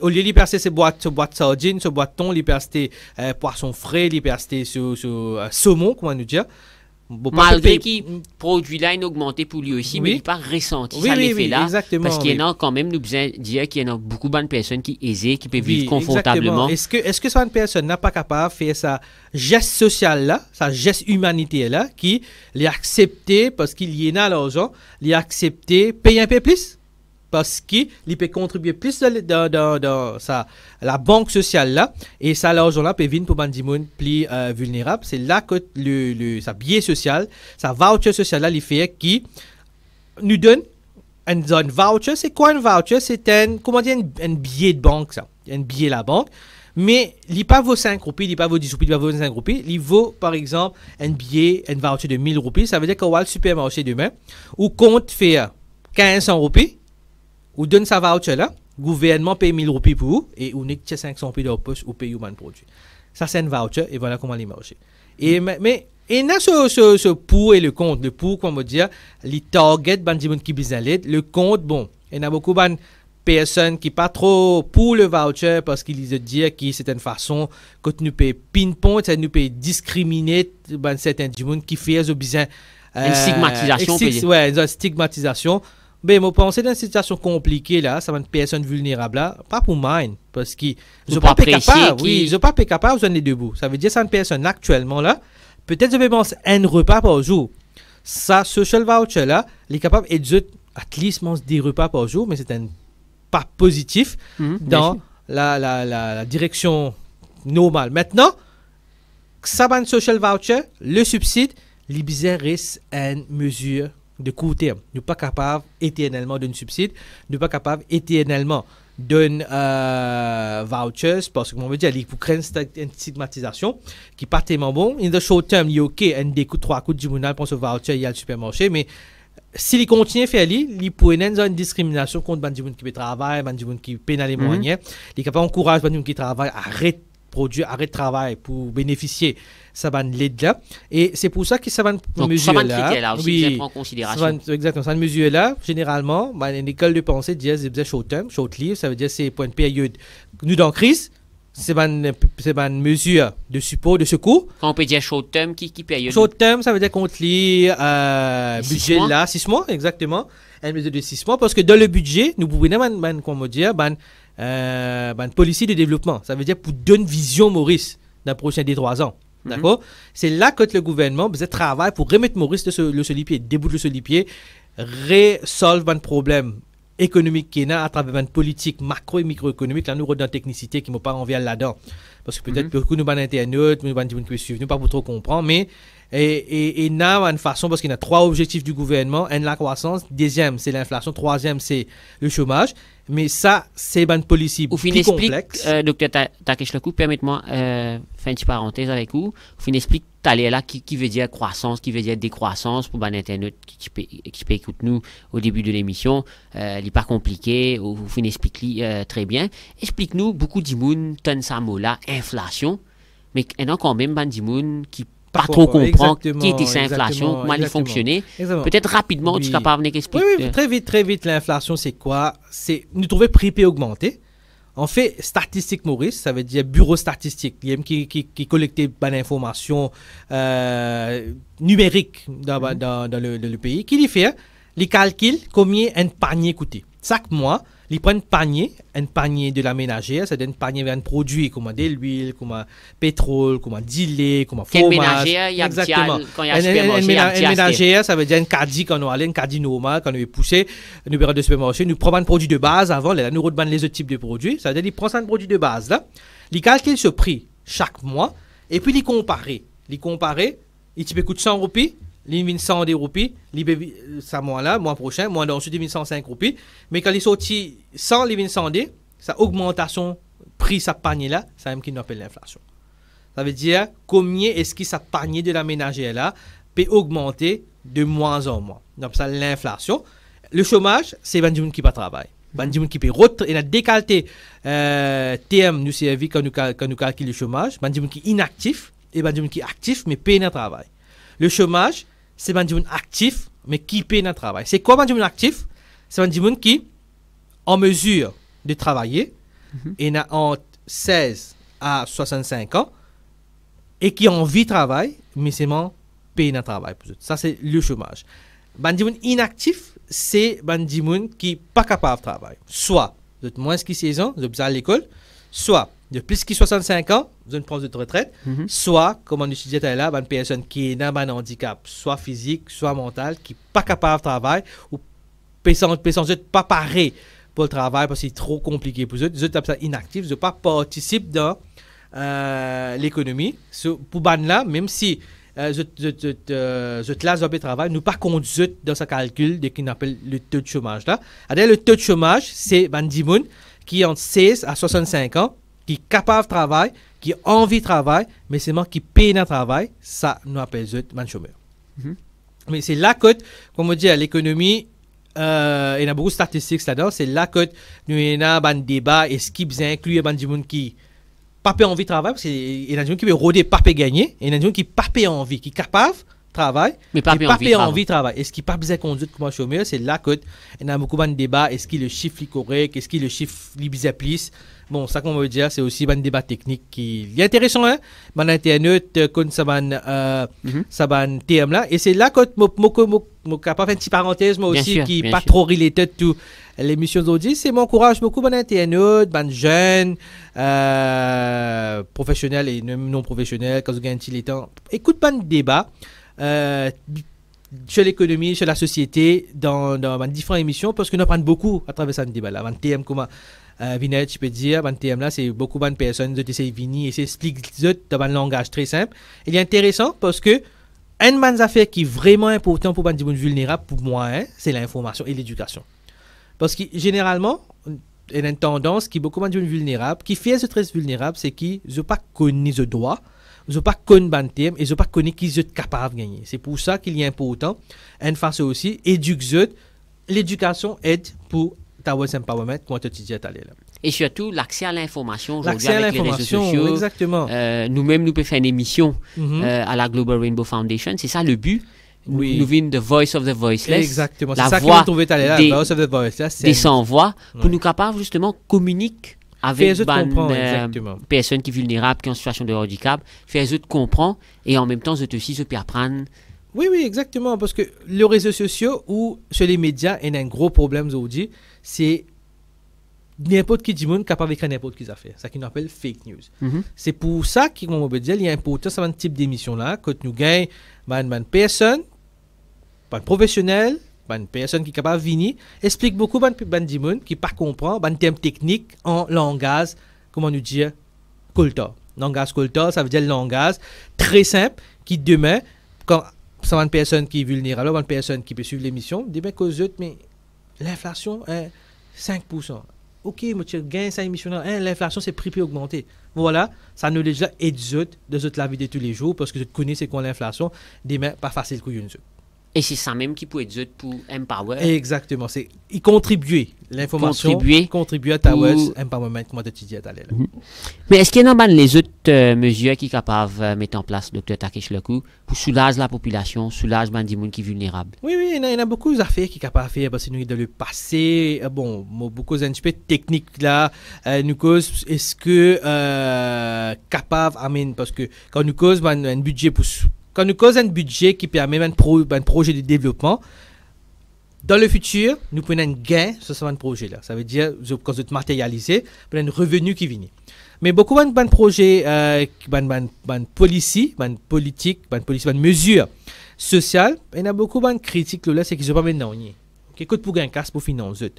Au lieu de passer ces boîtes sardines, ces boîtes thon, il peut acheter poisson frais, il peut acheter saumon, comment nous dire. Malgré que le produit là est augmenté pour lui aussi, mais il n'est pas ressenti ça l'effet là. Exactement, parce qu'il y en a quand même, nous besoin dire qu'il y en a beaucoup de personnes qui sont aisées, qui peuvent vivre confortablement. Est-ce que cette personne n'a pas capable de faire sa geste social là, sa geste humanitaire là, qui l'est accepté parce qu'il y en a l'argent, l'est accepté, payer un peu plus? Parce qu'il peut contribuer plus dans la banque sociale là, et ça l'argent là peut venir pour des gens plus vulnérables. C'est là que sa billet social, sa voucher social là, il fait qui nous donne un voucher. C'est quoi un voucher? C'est un billet de banque, ça, un billet de la banque. Mais il ne vaut pas 5 roupies, il ne vaut pas 10 roupies, il ne vaut pas 5 roupies. Il vaut, par exemple, un billet, un voucher de 1000 roupies. Ça veut dire qu'on va au supermarché demain, ou compte faire 1500 roupies, ou donne sa voucher là, le gouvernement paye 1000 roupies pour vous, et on est 500 roupies de poche ou paye un produit. Ça, c'est un voucher, et voilà comment il marche. Mais il y a ce pour et le contre. Le pour, comment on dire, les targets, les gens qui besoin d'aide. Le contre, bon, il y a beaucoup de personnes qui ne sont pas trop pour le voucher parce qu'ils disent que c'est une façon que nous pouvons pinpoint, nous pouvons discriminer certains gens qui font besoin. Une stigmatisation. Oui, une stigmatisation. Mais je pense que dans une situation compliquée là, ça va une personne vulnérable là, pas pour moi, parce qu'ils ne sont pas capables, ils sont pas capables de donner debout. Ça veut dire que cette personne actuellement là, peut-être je vais manger un repas par jour. Ça, social voucher là, il est capable de at least manger des repas par jour, mais c'est un pas positif dans la direction normale. Maintenant, ça va un social voucher, le subside, les bizarres reste une mesure de court terme. Nous ne sommes pas capables éternellement d'un subside, nous ne sommes pas capables éternellement d'un vouchers, parce que, on veut dire, il faut créer une stigmatisation qui n'est pas tellement bon. In the short term, il y a OK, un des coups, 3 coups du journal pour ce voucher, il y a le supermarché, mais s'il continue à faire il pourrait y avoir une discrimination contre les gens qui travaillent, les gens qui peinent les moyens, les gens qui encouragent les gens qui travaillent à produire arrêt de travail pour bénéficier ça va l'aide là et c'est pour ça que ça va mesure là aussi prend en considération exactement ça mesure là généralement une école de pensée dit c'est short term short livre ça veut dire c'est pour une période nous dans crise c'est une mesure de support de secours quand on peut dire short term qui période short term ça veut dire qu'on lit budget là 6 mois exactement une mesure de 6 mois parce que dans le budget nous pouvons comment dire policy de développement ça veut dire pour donner vision Maurice dans les prochains 3 ans. D'accord? C'est là que le gouvernement travaille pour remettre Maurice le solipier, debout le solipier, résolve un problème économique qui est à travers une politique macro et microéconomique. Là, nous avons dans la technicité qui ne m'a pas envie là-dedans. Parce que peut-être beaucoup nous internautes, nous ne pas pour trop comprendre, mais et là, une façon, parce qu'il y a 3 objectifs du gouvernement, un la croissance, deuxième c'est l'inflation, troisième c'est le chômage, mais ça c'est une politique plus complexe. Docteur Takeshloku, permettez-moi faire une petite parenthèse avec vous. Vous explique là qui veut dire croissance, qui veut dire décroissance pour l'internet qui peut écouter nous au début de l'émission. Il n'est pas compliqué, vous expliquez très bien. Explique-nous, beaucoup de monde donne ça mot là, inflation, mais il y a quand même des gens qui pas trop comprendre qui était cette inflation, comment elle fonctionnait. Peut-être rapidement, tu es capable d'expliquer. Oui, très vite, l'inflation, c'est quoi? C'est nous trouver prix augmenté. En fait, statistique Maurice, ça veut dire bureau statistique, qui collecte l'information numérique dans le pays, qui lui fait les calculs combien un panier coûtait. Chaque mois, ils prennent un panier de la ménagère, c'est-à-dire un panier avec un produit comme de l'huile, comme pétrole, comme du lait, comme fromage. Ménagère, il y a exactement. Quand il y a un supermarché, un ménagère, ça veut dire un caddie quand on a un caddie normal, quand on est poussé, nous prenons de supermarché, nous prenons un produit de base avant, là, nous retenons les autres types de produits, ça veut dire qu'ils prennent un produit de base là, ils calculent ce prix chaque mois, et puis ils comparent. Il coûte 100 roupies. Il 100 roupies, ça mois prochain, mois d'ensuite il 105 roupies. Mais quand il sorti 100, il 100 ça augmentation prix ça panier là, c'est même qu'il appelle l'inflation. Ça veut dire combien est-ce que ça panier de la ménagère là peut augmenter de moins en moins. Donc ça l'inflation. Le chômage, c'est des gens qui pas travaillent. Des gens qui peut et a décalqué TM nous servi quand nous calculons le chômage, des gens qui inactifs et des gens qui actifs mais payent dans travail. Le chômage, c'est un gens actif, mais qui paye dans le travail. C'est quoi un gens actif? C'est un gens qui en mesure de travailler, et n'a entre 16 à 65 ans, et qui ont envie de travailler, mais c'est paye dans le travail. Ça, c'est le chômage. Un gens inactif, c'est un gens qui n'est pas capable de travailler. Soit de moins de 16 ans, de besoin à l'école, soit de plus de 65 ans, vous avez une prise de retraite, soit, comme on disait là, une personne qui a un handicap, soit physique, soit mental, qui n'est pas capable de travailler, ou personne pas pareil pour le travail parce que c'est trop compliqué pour eux. Ils sont inactifs, ils ne participent pas dans l'économie. Pour là, même si je classe de travail, nous pas conduire dans ce calcul de ce qu'on appelle le taux de chômage. Le taux de chômage, c'est un gens qui ont 16 à 65 ans, qui est capable de travailler, qui a envie de travailler, mais c'est moi qui paye dans le travail, ça nous appelle un chômeur. Mais c'est là que, comme on dit, à l'économie, il y a beaucoup de statistiques là-dedans, c'est là que nous avons un débat, est-ce qu'il y a inclure des gens qui n'ont pas envie de travailler, parce qu'il y a des gens qui veulent rôder, pas gagner, et il y a des gens qui n'ont pas envie, qui sont capables de travailler, mais pas envie de travailler. Est-ce qu'il n'y a pas besoin de conduire comme un chômeur? C'est là que il y a beaucoup de débats, est-ce que le chiffre est correct, est-ce que le chiffre est bizarre plus? Bon, ça qu'on veut dire, c'est aussi un débat technique qui est intéressant, hein? Mon internet, quand ça va un thème là, et c'est là que je capable faire une petite parenthèse, moi aussi, sûr, qui n'est pas sûr. Trop related to l'émission d'aujourd'hui, c'est m'encourage beaucoup mon internet, mon jeunes, professionnels et non professionnels, quand vous gagnez les temps. Écoute pas de débat sur l'économie, sur la société, dans différentes émissions, parce que nous apprenons beaucoup à travers ce débat là. Un thème comme Vinette, je peux dire, un thème là, c'est beaucoup de personnes qui essaient de venir et s'expliquent dans un langage très simple. Il est intéressant parce que une affaire qui est vraiment important pour les gens vulnérables, pour moi, hein, c'est l'information et l'éducation. Parce que généralement, il y a une tendance qui est beaucoup de gens vulnérables, qui fait ce très vulnérable, c'est qu'ils n'ont pas connu le droit, ils n'ont pas connu le thème et ils n'ont pas connu qu'ils sont capables de gagner. C'est pour ça qu'il est important, une façon aussi, l'éducation aide pour ta empowerment, comme tu disais tout à l'heure. Et surtout, l'accès à l'information aujourd'hui L'accès à avec les réseaux l'information, sociaux. exactement. Nous-mêmes, nous pouvons faire une émission Mhm. à la Global Rainbow Foundation. C'est ça le but. Oui. Nous venons de Voice of the Voiceless. Exactement. La C'est ça qu'on voix a trouvé tout à l'heure. des- Voice of the Voice, là, c'est des sans-voix pour Ouais. nous capables justement communiquer Faire avec les autres comprendre, exactement. personnes qui sont vulnérables, qui sont en situation de handicap, faire les autres comprendre et en même temps, eux aussi, se apprendre. Oui, oui, exactement. Parce que les réseaux sociaux ou sur les médias, il y a un gros problème aujourd'hui. C'est n'importe qui dit monde capable d'écrire n'importe qui affaire. C'est ça qu'on appelle fake news. Mhm. C'est pour ça qu'on peut dire il y a important ça un type d'émission là que nous gagnons une personne, une professionnel, une personne qui est capable de venir explique beaucoup de monde qui pas comprend un terme technique en langage comment nous dire culture. Langage culture, ça veut dire le langage très simple qui demain quand ça va une personne qui est vulnérable, une personne qui peut suivre l'émission, dit bien qu'aux autres mais l'inflation est 5%. Ok, moi tu gagnes cette émission-là, l'inflation c'est prix peut augmenter. Voilà, ça nous déjà aide de la vie de tous les jours parce que je connais c'est quoi l'inflation, demain pas facile que une. Et c'est ça même qui peut être pour Empower. Exactement, c'est y contribuer l'information, contribuer à ta pour- empowerment comment tu dis à ta l'aile. Mais est-ce qu'il y a les autres mesures qui sont capables de mettre en place, Dr. Takesh Lekou, pour soulager la population, soulager les gens qui sont vulnérables? Oui, oui, il y en a beaucoup d'affaires qui sont capables de faire parce que nous, dans le passé, bon, beaucoup d'aspects techniques là, nous cause, est-ce que capable, parce que quand nous cause un budget pour, quand nous cause un budget qui permet un projet de développement, dans le futur, nous prenons un gain sur ce projet là. Ça veut dire, quand vous matérialisé, vous avez un revenu qui vient. Mais beaucoup de projets, de politique, de mesures sociales, il y a beaucoup de critiques là, c'est qu'ils ne sont pas maintenant. Okay, que pour gagner casse pour financer.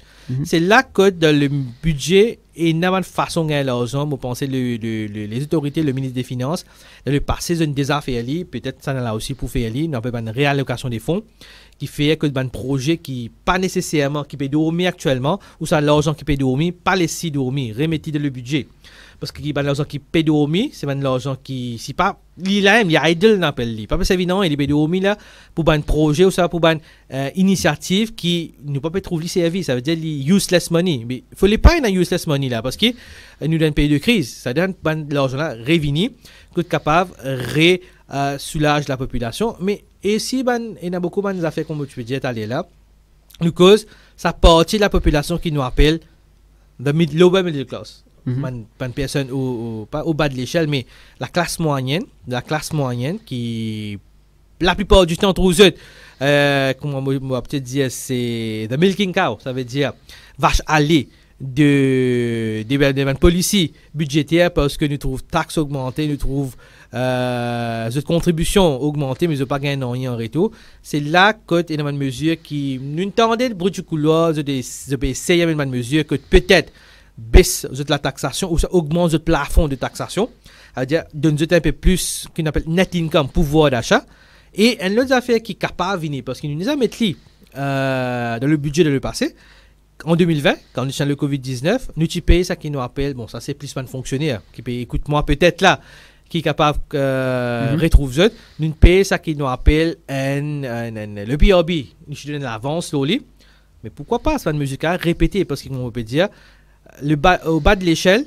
C'est là que dans le budget, il y a une façon de gagner l'argent. Vous pensez les autorités, le ministre des Finances, dans le passé, ils ont déjà fait peut-être ça là aussi pour faire nous avons une réallocation des fonds qui fait que un projet qui pas nécessairement qui peut dormir actuellement ou ça l'argent qui peut dormir pas laisser dormir remettre dans le budget parce que l'argent qui peut dormir c'est l'argent qui si pas il y a idle n'appelle lui pas parce évident il peut dormir là pour un projet ou ça pour une initiative qui ne peut pas trouver service ça veut dire useless money mais il faut les pas une useless money là parce que nous dans un pays de crise ça donne l'argent là revenu que capable soulager la population mais et si il y a beaucoup d'affaires comme tu peux dire aller là nous cause ça partie de la population qui nous appelle lower middle class pas une personne pas au bas de l'échelle mais la classe moyenne qui la plupart du temps entre eux comment on va peut-être dire c'est the milking cow ça veut dire vache à lait des policiers budgétaires parce que nous trouvons taxes augmentées, nous trouvons contributions augmentées, mais ils n'ont pas gagné rien en retour. C'est là qu'il y a une mesure qui nous tendait le bruit du couloir, ils ont essayé une mesure que peut-être baisse la taxation ou ça augmente le plafond de taxation, c'est-à-dire donne un peu plus qu'on appelle net income, pouvoir d'achat. Et une autre affaire qui est capable de venir parce qu'il nous a mis dans le budget de le passé. En 2020, quand nous sommes le Covid-19, nous payons ça qui nous appelle, bon ça c'est plus un fonctionnaire qui paye, écoute-moi peut-être là, qui est capable de retrouver nous payons ça qui nous appelle le BRB, nous donne l'avance mais pourquoi pas, c'est une musique à répéter parce qu'on peut dire, au bas de l'échelle,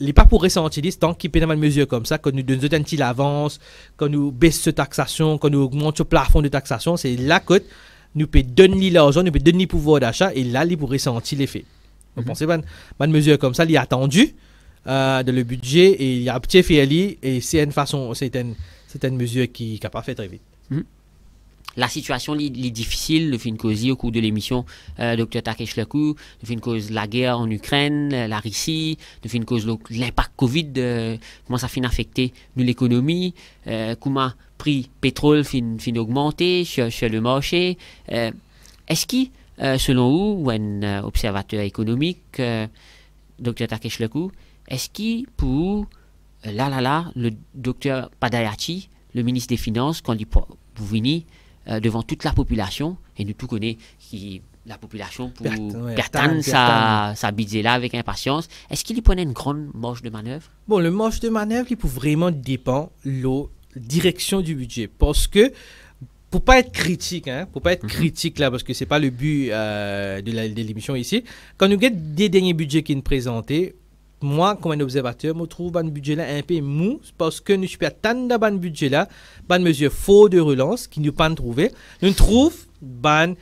il n'est pas pour ressentir tant qu'il paye une mesure comme ça, quand nous donnons un petit avance, quand nous baissons la taxation, quand nous augmentons le plafond de taxation, c'est là que nous pouvons donner l'argent, nous pouvons donner le pouvoir d'achat et là, il pourrait ressentir l'effet. Vous pensez pas une mesure comme ça, il est attendu dans le budget et il y a un petit effet et c'est une façon, c'est une mesure qui n'a pas fait très vite. La situation est difficile, le fait une cause au cours de l'émission Dr. Takesh Lekou, le fait une cause la guerre en Ukraine, la Russie, le fait une cause l'impact Covid, comment ça finit affecter l'économie, comment prix pétrole fin augmenter sur le marché. Est-ce que, selon vous, ou un observateur économique, Dr. Takesh Lekou, est-ce que pour le docteur Padayachi, le ministre des Finances, quand il vous venez devant toute la population, et nous tout connaissons qui la population pour perdre sa budget là avec impatience, est-ce qu'il y prenait une grande marge de manœuvre? Bon, le marge de manœuvre, il peut vraiment dépendre de la direction du budget. Parce que pour pas être critique, hein, pour pas être critique là, parce que c'est pas le but de l'émission ici. Quand nous avons des derniers budgets qui nous présentés, moi, comme un observateur, je trouve un budget là un peu mou parce que nous sommes tant dans un budget là, une mesure faux de relance qui nous pas trouvé. Nous trouvons une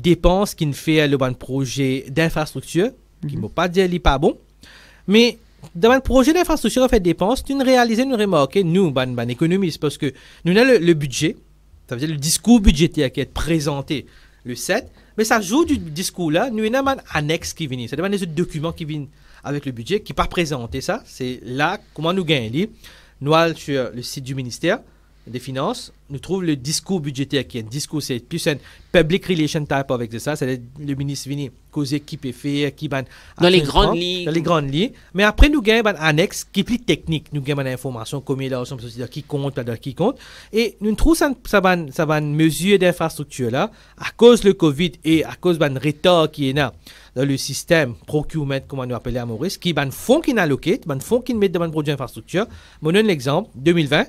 dépense qui nous fait le bon projet d'infrastructure, qui ne veut pas dire qu'il n'est pas bon, mais dans un projet d'infrastructure, on fait dépenses, nous réalisons, nous remarquons, nous, ban économistes, parce que nous avons le budget, ça veut dire le discours budgétaire qui est présenté le 7, mais ça joue du discours là, nous avons un annexe qui vient, c'est-à-dire des documents qui viennent avec le budget, qui n'est pas présenté ça, c'est là comment nous gagnons. Nous allons sur le site du ministère des Finances, nous trouvons le discours budgétaire qui est un discours, c'est plus un public relation type avec ça, c'est le ministre vient causer qui peut faire, qui va dans les grandes lignes. Dans les grandes lignes. Mais après, nous gagnons un annexe qui est plus technique. Nous gagnons une information, combien d'argent, qui compte, pas qui compte. Et nous trouvons ça va une mesure d'infrastructure là, à cause le Covid et à cause d'un retard qui est là dans le système procurement, comme on nous appelle à Maurice, qui est un fonds qui est alloqué, un fonds qui met dans un projet d'infrastructure. Je donne l'exemple, 2020,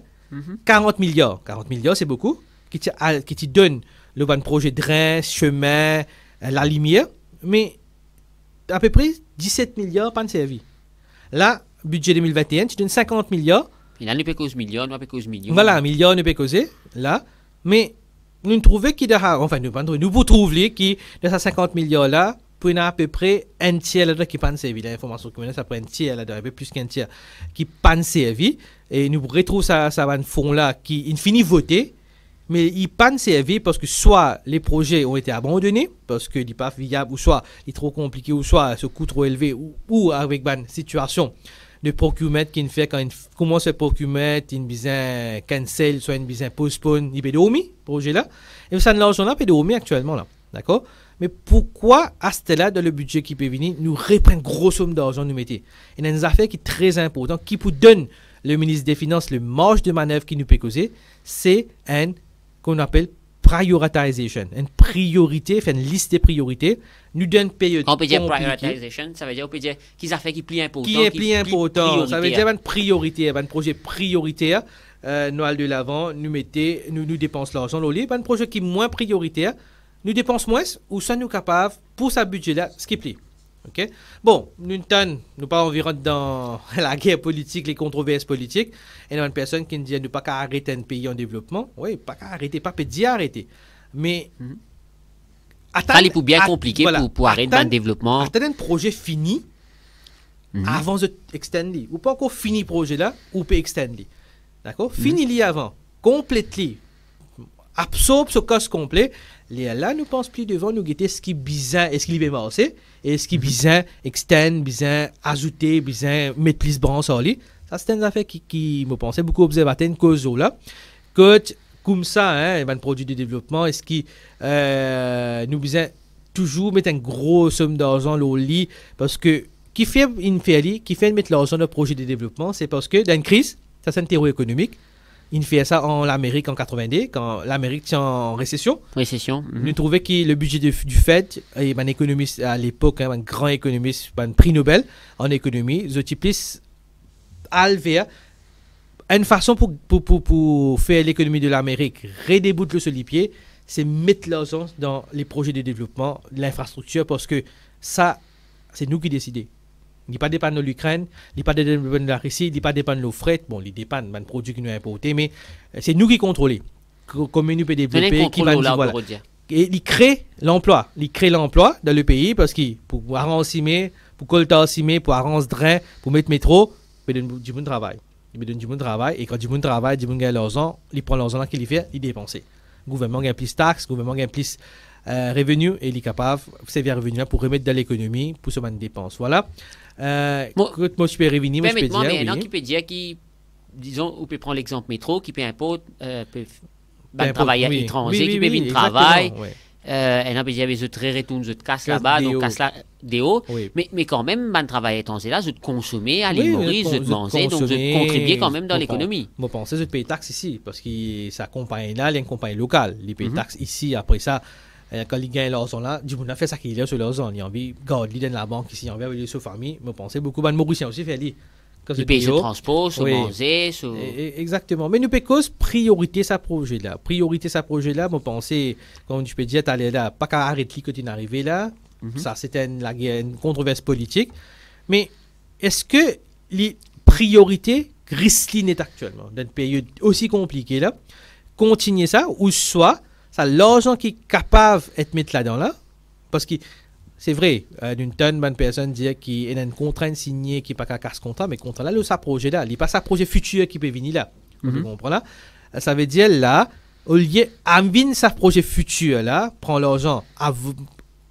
40 milliards. 40 milliards, c'est beaucoup, qui te donne le bon projet de drain, chemin, la lumière, mais à peu près 17 milliards pas servi. Là, budget 2021, tu donnes 50 milliards. Et là, nous peut causer millions, nous peut causer millions. Voilà, millions, nous peut causer, là, mais nous trouvons qu'il y a, enfin, nous trouvons qu'il y a 50 milliards là, pour y a à peu près un tiers là qui pas servi. L'information communale, ça prend un tiers là, un peu plus qu'un tiers qui pas servi. Et nous retrouvons ça un fonds là qui, il finit voter, mais il pas servi parce que soit les projets ont été abandonnés, parce qu'ils n'est pas viable, ou soit il est trop compliqué, ou soit ce coût trop élevé, ou avec une situation de procurement qui fait quand il commence le procurement, il besoin cancel, soit il besoin postpone, il peut dormir, projet là. Et ça, l'argent là peut dormir actuellement là. D'accord? Mais pourquoi, à ce là dans le budget qui peut venir, nous reprendre une grosse somme d'argent, nous mettons? Il y a une affaire qui est très importante, qui peut donner le ministre des Finances le marge de manœuvre qui nous peut causer, c'est un qu'on appelle prioritization, une priorité, une liste de priorités, nous donne une période. On peut dire prioritization, ça veut dire on peut dire qu'ils a fait qui plus important. Qui est plus important, ça veut dire une priorité, un projet prioritaire, nous allons de l'avant, nous dépensons l'argent, un projet qui est moins prioritaire, nous dépensons moins, ou ça nous capable pour ce budget-là, skip-les. Okay? Bon, nous pas environ dans la guerre politique, les controverses politiques, et il y a une personne qui nous dit ne pas arrêter un pays en développement. Oui, pas arrêter, pas dire arrêter. Mais ça est bien compliqué voilà, pour arrêter un développement. Attendre un projet fini avant de extendre. Ou pas encore fini le projet là, ou peut extendre. D'accord? Fini-le avant, complètement. Absorbe ce casse complet. Là, nous pensons plus devant nous guetter ce qui est bizarre, est-ce qu'il est bien marché, et ce qui est bizarre, externe, bizarre, ajouter, bizarre, mettre plus de branches en lit. Ça, c'est une affaire qui me pensait beaucoup observer une cause là. Que, comme ça, hein, un produit de développement, est-ce qu'il nous besoin toujours mettre une grosse somme d'argent au lit, parce que, qui fait mettre l'argent dans le projet de développement, c'est parce que, dans une crise, ça c'est un terreau économique. Il fait ça en Amérique en 90, quand l'Amérique tient en récession. Nous trouvons que le budget du Fed, et un économiste à l'époque, un grand économiste, un prix Nobel en économie, Zotiplis Alver, une façon pour faire l'économie de l'Amérique redébouter sur les pieds, c'est mettre l'argent dans les projets de développement, l'infrastructure, parce que ça, c'est nous qui décidons. Il n'est pas dépendant de l'Ukraine, il n'est pas dépendant de la Russie, il n'est pas dépendant de nos fret. Bon, il dépend d'un produit qui nous a importé, mais c'est nous qui contrôlons. Comment nous peut développer, qui va nous voilà. Et il crée l'emploi. Il crée l'emploi dans le pays parce que pour arranger, pour colter, pour arranger drain, pour mettre métro, il donne du bon travail. Il donne du bon travail et quand du bon travail, du bon gagne l'argent, il prend l'argent qu'il fait, il dépense. Le gouvernement gagne plus de taxes, le gouvernement gagne plus revenus et il est capable de servir revenus pour remettre dans l'économie pour se mettre des dépenses. Voilà. Moi, je peux revenir, moi, je peux dire. Mais non, qui peut dire qui, disons, on peut prendre l'exemple métro, qui peut importer, peut travailler à l'étranger, qui peut venir travailler. Et on peut dire, je te retourne, je te casse là-bas, donc casse là, des hauts. Mais quand même, ben travailler à l'étranger là, je te consommer, aller mourir, je te manger, donc je contribuer quand même dans l'économie. Moi, je pense que je paye taxes ici, parce que sa compagnie là, il y a une compagnie locale. Il paye taxes ici, après ça. Quand il gagne l'argent là, du monde a fait ça qu'il a sur l'argent. Il a envie, regarde, il donne la banque ici, il a envie de sa famille. Je pense beaucoup de Mauriciens aussi fait Les pays se transposent, se manger, exactement. Mais nous pouvons priorité sa projet-là. Priorité sa projet-là, moi, penser, comme je peux dire, t'allais là, pas qu'à arrêter quand tu es arrivé là. Ça, c'était une controverse politique. Mais est-ce que les priorités Grisline est actuellement, dans une période aussi compliquée là, continuer ça, ou soit, ça l'argent qui est capable d'être mis là-dedans là, parce que c'est vrai, d'une tonne de personnes disent qu'il y a une contrainte signée qui n'est pas qu'à casse contrat, mais contrat là, le sa projet là, il n'y a pas sa projet futur qui peut venir là. Vous comprenez là? Ça veut dire là, au lieu d'amener sa projet futur là, prend l'argent,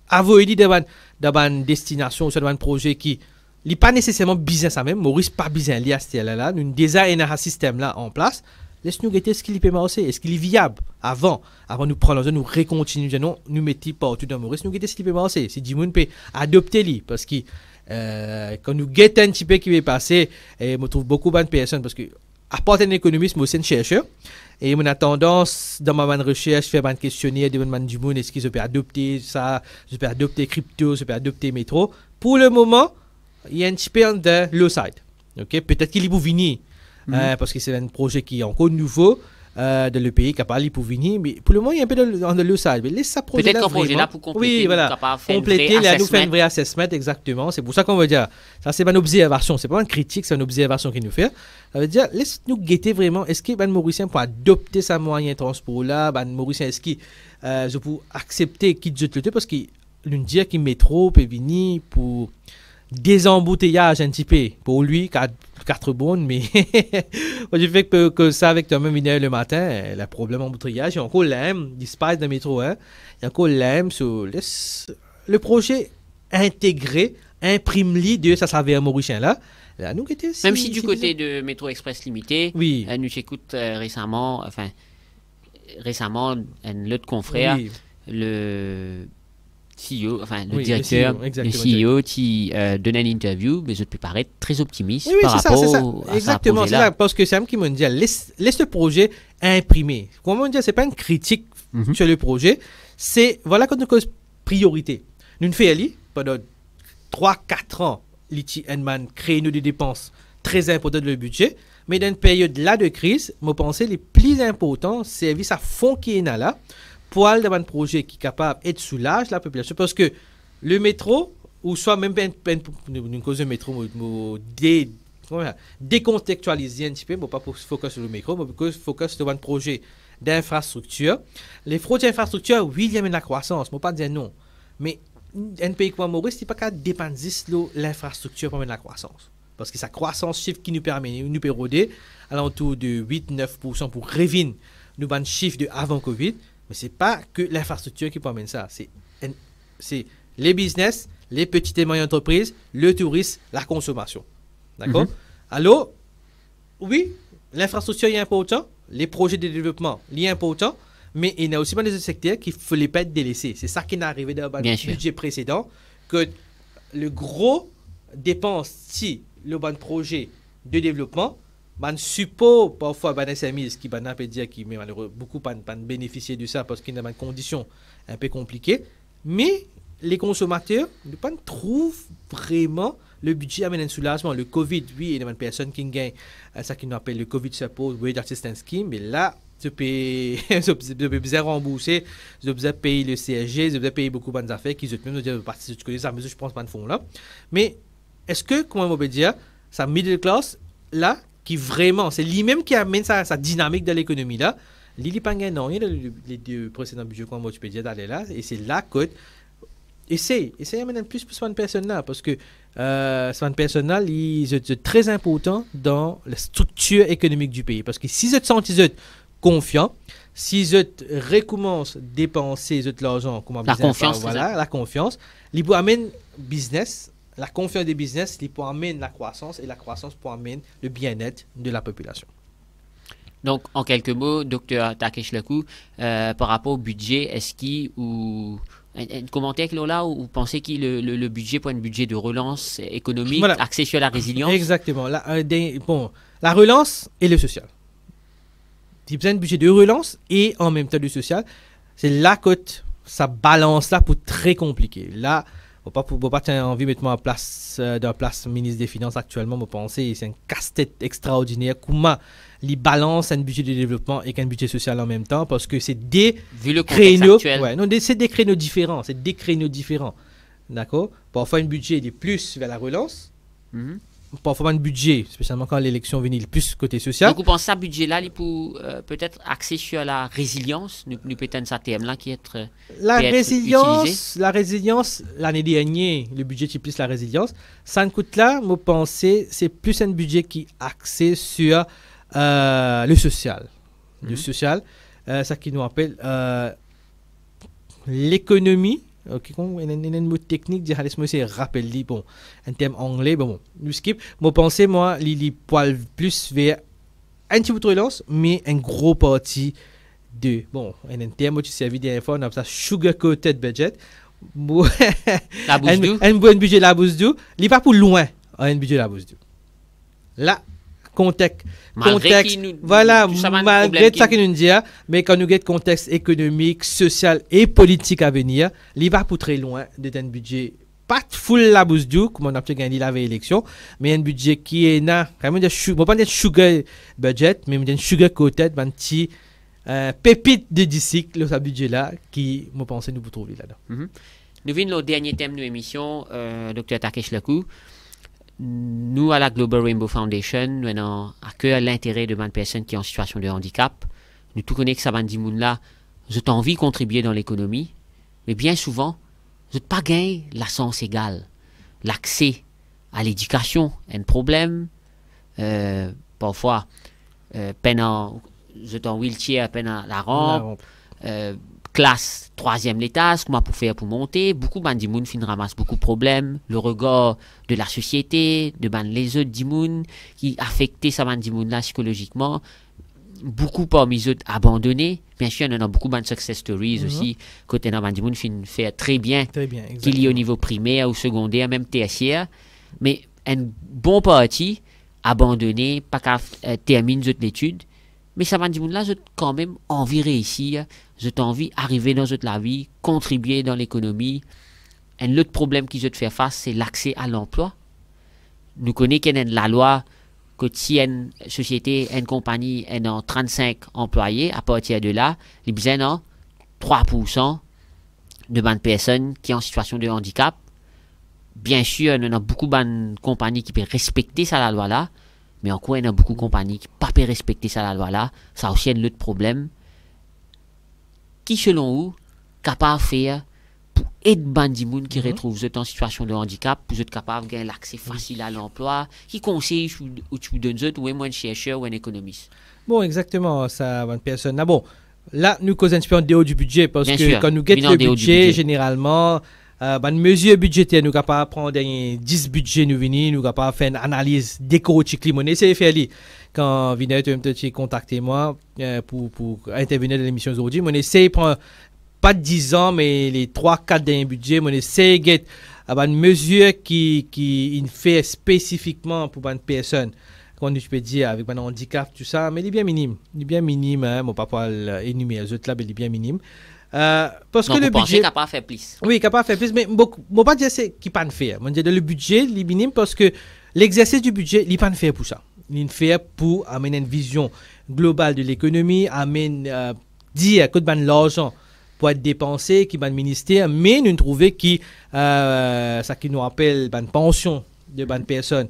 avoyer dans une destination, sur un projet qui n'est pas nécessairement business à même, Maurice pas besoin lié à ce là, nous déjà un système là en place. Laisse-nous guetter ce qu'il peut marcher, est-ce qu'il est viable avant nous prendre l'argent, nous recontinuer, nous mettons partout dans Maurice, nous guetter ce qu'il peut marcher. Si Dimoun peut adopter lui, parce que quand nous guettons un petit peu qui va passer, et je trouve beaucoup de personnes, parce que à part un économiste, moi aussi un chercheur, et on a tendance dans ma recherche faire un questionnaire de Dimoun, est-ce qu'ils peuvent adopter ça, je peux adopter crypto, je peux adopter métro. Pour le moment, il y a un petit peu de low side. Okay? Peut-être qu'il est pour venir. Parce que c'est un projet qui est encore nouveau dans le pays, capable pour venir, mais pour le moment il y a un peu de le side. Mais laisse ça projet peut-être qu'un projet là pour compléter, oui, voilà, compléter, là nous fait un vrai assessment exactement. C'est pour ça qu'on veut dire, ça c'est une observation, c'est pas une critique, c'est une observation qu'il nous fait. Ça veut dire laisse nous guetter vraiment, est-ce que ben Mauricien pour adopter sa moyen de transport là, ben Mauricien est-ce qu'il je peux accepter qu'il jette le tout parce qu'il nous dit qu'il métro peut venir pour désembouteillage un petit peu pour lui 4 bonnes, mais je fais que ça avec toi-même une heure le matin, le problème embouteillage, il y a encore l'aime, disparaît dans le métro, hein. Il y a encore l'aime sur le projet intégré, imprime-li de ça savait Mauricien là. Là nous même si du côté de Métro Express Limité, oui. Nous écoute récemment un autre confrère, oui. Le CEO, enfin le directeur, le CEO qui donne une interview, mais je peux paraître très optimiste par rapport à exactement, ce c'est ça, parce que c'est même qui me dit, laisse le projet imprimer. Comment dire, c'est pas une critique sur le projet, c'est, voilà quand nous cause priorité. Nous faisons pendant 3-4 ans, l'IT Endman crée des dépenses très importantes dans le budget, mais dans une période là de crise, je pense les plus importants, service à fond qui est là, pour aller dans un projet qui est capable d'être soulage la population. Parce que le métro, ou soit même une cause de métro, décontextualiser un petit peu, pas pour focus sur le métro, mais pour focus sur un projet d'infrastructure. Les projets d'infrastructure, oui, il y a la croissance, je ne pas dire non. Mais un pays comme Maurice, il n'y a pas qu'à dépendre de l'infrastructure pour la croissance. Parce que sa croissance chiffre qui nous permet, nous peut roder à l'entour de 8-9% pour revenir nous un chiffre de avant Covid. Mais ce n'est pas que l'infrastructure qui permet ça. C'est les business, les petites et moyennes entreprises, le tourisme, la consommation. D'accord? Alors, oui, l'infrastructure est important, les projets de développement sont importants, mais il y a aussi des secteurs qui ne fallait pas être délaissés. C'est ça qui est arrivé dans le budget précédent, que le gros dépense si le bon projet de développement, man suppose parfois ban SMIs qui ban peut dire qui mais malheureusement beaucoup pas bénéficier de ça parce qu'il y a des conditions un peu compliquées, mais les consommateurs ne pas trouvent vraiment le budget amène un soulagement. Le Covid, oui, il y a des personnes qui gagnent ça qu'on appelle le Covid Support Wage Assistance Scheme, mais là tu peux bien rembourser, tu peux payer le CSG, tu peux payer beaucoup de affaires qui même dire partie tu connais ça mais je pense pas de fond là. Mais est-ce que comment on peut dire ça middle class là qui vraiment, c'est lui-même qui amène sa dynamique de l'économie là. Lili Pangan, il y a les deux précédents budgets comme tu peux dire d'aller là, et c'est là que essaye maintenant plus pour une personne là, parce que une personne là, c'est très important dans la structure économique du pays, parce que si vous êtes confiant, si vous recommencez à dépenser l'argent, la confiance, la confiance, il peut amener business. La confiance des business, il peut amener la croissance et la croissance peut amener le bien-être de la population. Donc, en quelques mots, Dr Takesh Lakou, par rapport au budget, est-ce qu'il ou un commentaire là où vous pensez que le budget pour un budget de relance économique voilà. axé sur la résilience? Exactement. La relance et le social. Il y a besoin de budget de relance et en même temps de social. C'est là que ça balance là pour très compliqué. Là, Pas envie de mettre moi en place dans place ministre des Finances actuellement, je pense que c'est un casse-tête extraordinaire. Comment il balance un budget de développement et un budget social en même temps, parce que c'est des créneaux. Ouais, non, c'est des créneaux différents. C'est des créneaux différents. D'accord? Parfois, un budget il est plus vers la relance. Parfois, un budget, spécialement quand l'élection vient, il est plus côté social. Donc, vous pensez à ce budget-là, il peut peut-être axer sur la résilience, nous peut-être ça thème-là qui est la résilience, l'année dernière, le budget qui est plus la résilience. Ça ne coûte là, moi, penser, c'est plus un budget qui est axé sur le social. Le social, ça qui nous appelle l'économie. Ok, un mot technique, c'est rappel, bon, un terme anglais, bon, nous skip. Moi, pensez, moi, il poil plus vers un petit peu de relance, mais un gros parti de, bon, un terme qui servi des fois, on a ça sugar coated budget. La bouse d'eau. Un bon budget la bouse d'eau, il va pour loin, un budget la bouse d'eau. Là, contexte, voilà, malgré ça qu'il nous dit, mais quand nous avons contexte économique, social et politique à venir, il va pour très loin d'un budget pas full la bouse d'eau, comme on a pu gagner la veille élection, mais un budget qui est là, vraiment, pas dire sugar budget, mais un sugar coated, un petit pépite de disciple, ce budget-là, qui, moi, pense, nous vous trouver là-dedans. Nous venons au dernier thème de l'émission, Dr. Takesh Lakou. Nous, à la Global Rainbow Foundation, nous avons à cœur l'intérêt de bonnes personnes qui sont en situation de handicap. Nous tout connaissons que ça va dire là, je t'ai envie de contribuer dans l'économie, mais bien souvent, je n'ai pas gagné la sens égale. L'accès à l'éducation est un problème. Parfois, je t'ai en wheelchair, peine à la rampe. Classe 3e l'étage, comment pour faire pour monter. Beaucoup de gens qui ramassent beaucoup de problèmes. Le regard de la société, de les autres gens qui affectent ces gens là psychologiquement. Beaucoup parmi eux abandonnés. Bien sûr, il y a beaucoup de success stories aussi. Côté des gens qui font très bien qu'il y ait au niveau primaire ou secondaire, même tertiaire. Mais un bon parti abandonné, pas qu'à terminer l'étude. Mais ça va dire là, j'ai quand même envie de réussir, j'ai envie d'arriver dans la vie, contribuer dans l'économie. Un autre problème qui je te faire face, c'est l'accès à l'emploi. Nous connaissons qu'il y a la loi que si une société, une compagnie a 35 employés, à partir de là, il y a 3% de bonnes personnes qui sont en situation de handicap. Bien sûr, il y a beaucoup de compagnies qui peuvent respecter ça, la loi-là. Mais encore, il y a beaucoup de compagnies qui ne peuvent pas respecter ça, la loi-là. Ça aussi un autre problème. Qui, selon vous, capable de faire pour aider les gens qui retrouvent en situation de handicap, pour être capable de gagner l'accès facile à l'emploi, qui conseille ou tu donnes ou un chercheur ou un économiste? Bon, exactement, ça va une personne. Ah bon, là, nous causons un petit peu en dehors du budget, parce Bien que sûr, quand nous guettons le budget, généralement, une mesure budgétaire, nous sommes capables de prendre 10 budgets, nous venons, nous sommes capables de faire une analyse d'éco-cycle. On essaie de faire quand Vinay tu contacté moi pour intervenir dans l'émission aujourd'hui. On essaie de prendre pas 10 ans, mais les 3-4 derniers budgets. On essaie de faire une mesure qui fait spécifiquement pour une personne. Comme je peux dire, avec un handicap, tout ça, mais il est bien minime. Il est bien minime, hein, mon papa énumérer les autres là, mais il est bien minime. Parce donc, que le budget capable de faire plus. Oui, capable de faire plus, mais je ne pas dire c'est qui pas de faire. Je dire le budget, il est minime parce que l'exercice du budget, il n'est pas de faire pour ça. Il est fait pour amener une vision globale de l'économie, dire que l'argent pour être dépensé, qui va le ministère, mais nous trouvons que ça qui nous rappelle une pension de bonnes personnes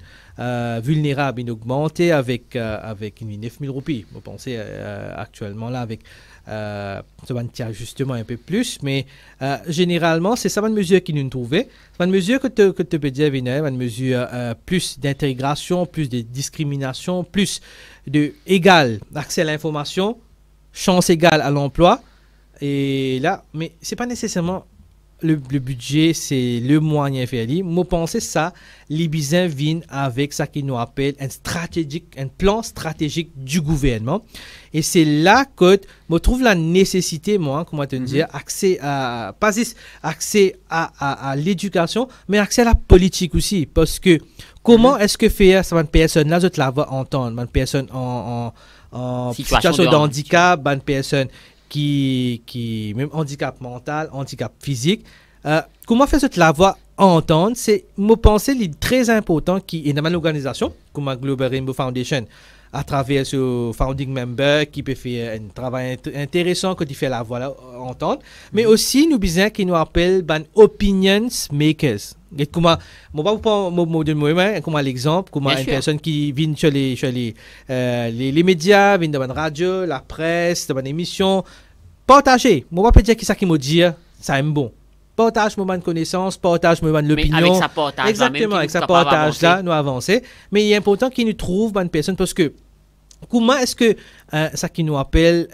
vulnérables et augmentée avec 9 000 roupies. Vous pensez actuellement là avec ça va justement un peu plus, mais généralement c'est ça une mesure qui nous trouvait. C'est une mesure que tu peux dire, une mesure plus d'intégration, plus de discrimination, plus de égal accès à l'information, chance égale à l'emploi. Et là, mais c'est pas nécessairement le budget, c'est le moyen faire. Moi, penser ça, les bisins viennent avec ça qu'ils nous appellent un plan stratégique du gouvernement. Et c'est là que je trouve la nécessité, moi, comment te dire, accès à, pas juste accès à l'éducation, mais accès à la politique aussi. Parce que comment est-ce que faire ça, une personne là, je te la vois entendre, une personne en situation de handicap, une personne qui même handicap mental, handicap physique, comment faire cette la voix entendre, c'est, moi, penser, il est très important qu'il y ait une organisation, comme la Global Rainbow Foundation, à travers ce founding member qui peut faire un travail intéressant quand il fait la voix là, entendre, mais aussi nous besoin qui nous appelle ben opinions makers. Et comment moi pas prendre comme l'exemple comment Bien une sûr. personne qui vient sur les médias, vient dans la radio, la presse, dans une émission, partager. Moi pas dire qui ça qui me dit ça aime bon. Partage mon connaissance, partage mon Mais l'opinion. avec sa partage, Exactement, avec sa partage là, nous avancer. Mais il est important qu'il nous trouve une personne parce que comment est-ce que ça qui nous appelle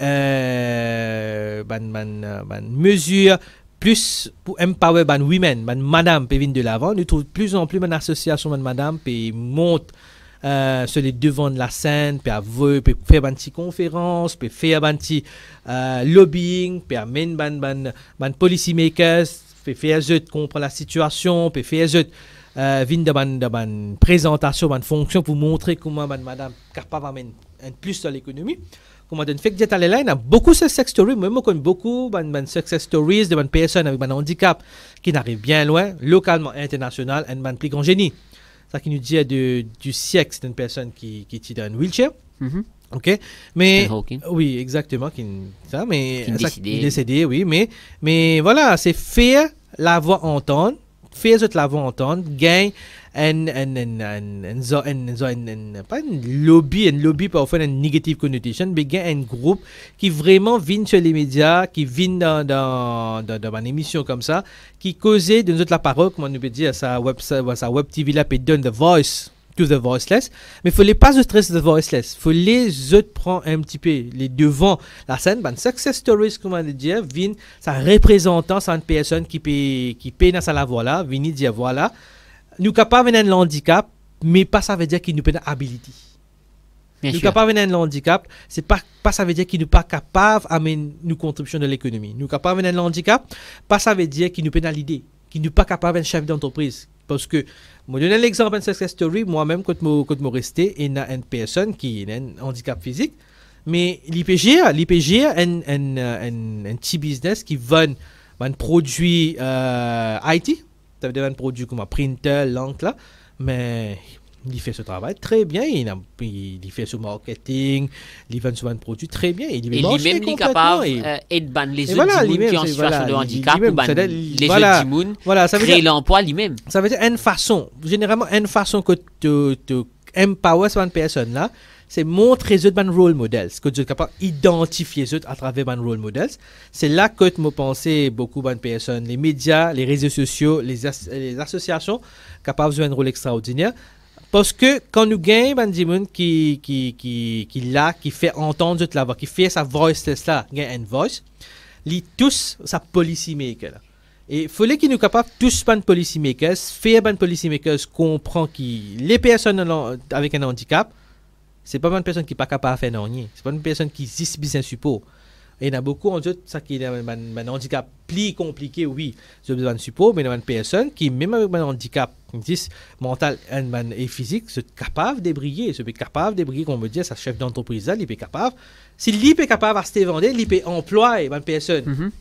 mesure plus pour empower women, madame peut venir de l'avant, nous trouvons de plus en plus une association de madame peut monte sur les devants de la scène, peut avoir peut faire une petite conférence, peut faire un petit lobbying, peut amener ban policy makers, peut faire eux comprendre la situation, peut faire eux venir dans une présentation, une fonction pour montrer comment madame capable d'amener un plus dans l'économie. Comment on fait que j'étais là, il y a beaucoup de success stories, moi je connais beaucoup de success stories de personnes avec un handicap qui n'arrivent bien loin, localement, international, et un plus grand génie. Ça qui nous dit du siècle, c'est une personne qui est dans un wheelchair. Ok, mais Stephen Hawking. oui, exactement, ça, mais Qui est ça, décédé. il est décédé, oui, mais voilà, c'est faire la voix entendre, faire la voix entendre, gagne pas un lobby parfois une negative connotation, mais gagne un groupe qui vraiment vient sur les médias, qui vient dans une émission comme ça, qui causait de nous autres la parole, comme on peut dire, sa web TV là, puis donne the voice to the voiceless, mais il ne faut pas se stresser the voiceless, il faut les autres prendre un petit peu les devants la scène, success stories, comme on dit, viennent, ça représentant, c'est une personne qui paye dans sa voix là, vient dire voilà, nous capables d'un handicap, mais pas ça veut dire qu'il nous peut ability. Bien Nous sûr. capables d'un handicap, c'est pas ça veut dire qu'il nous pas capable d'amener nos contributions de l'économie. Nous capables d'un handicap, pas ça veut dire qu'il nous peut dans l'idée, qu'il nous pas capable d'un chef d'entreprise. Parce que, moi donne l'exemple d'une success story, moi-même, quand je resté, il y a une personne qui a un handicap physique, mais l'IPG a un petit business qui vend un produit IT, ça veut dire un produit comme un printer, l'encre là, mais il fait ce travail très bien, il fait ce marketing, il vend souvent un produit très bien, il Et marche lui-même, il est complètement, capable et- d'aider les et autres voilà, gens lui-même, qui sont en c'est- situation voilà, de lui- handicap lui-même, ou ban c'est-à-dire, les voilà, autres gens voilà, ça veut créer dire- l'emploi lui-même. Ça veut dire une façon, généralement une façon que tu empower cette personne là, c'est montrer les autres role models, que tu es capable d'identifier les autres à travers les role models. C'est là que je pensais beaucoup de personnes, les médias, les réseaux sociaux, les associations capables de jouer un rôle extraordinaire. Parce que quand nous gagnons des gens qui fait entendre la voix, qui fait sa voiceless là, gagne une voice, ils tous sa policy maker là. Et il fallait qu'ils nous capables tous ban policy makers, faire ban policy makers comprend que les personnes avec un handicap, c'est pas une personne qui n'est pas capable de faire rien. C'est pas une personne qui existe bien support. Et il y en a beaucoup en d'autres, ça qui est un handicap plus compliqué, oui, j'ai besoin de support, mais il y a une personne qui, même avec un handicap mental et physique, c'est capable de briller. C'est capable de briller, comme on me dit, sa chef d'entreprise, là, il est capable. Si lui est capable de se vendre, il peut employer une personne.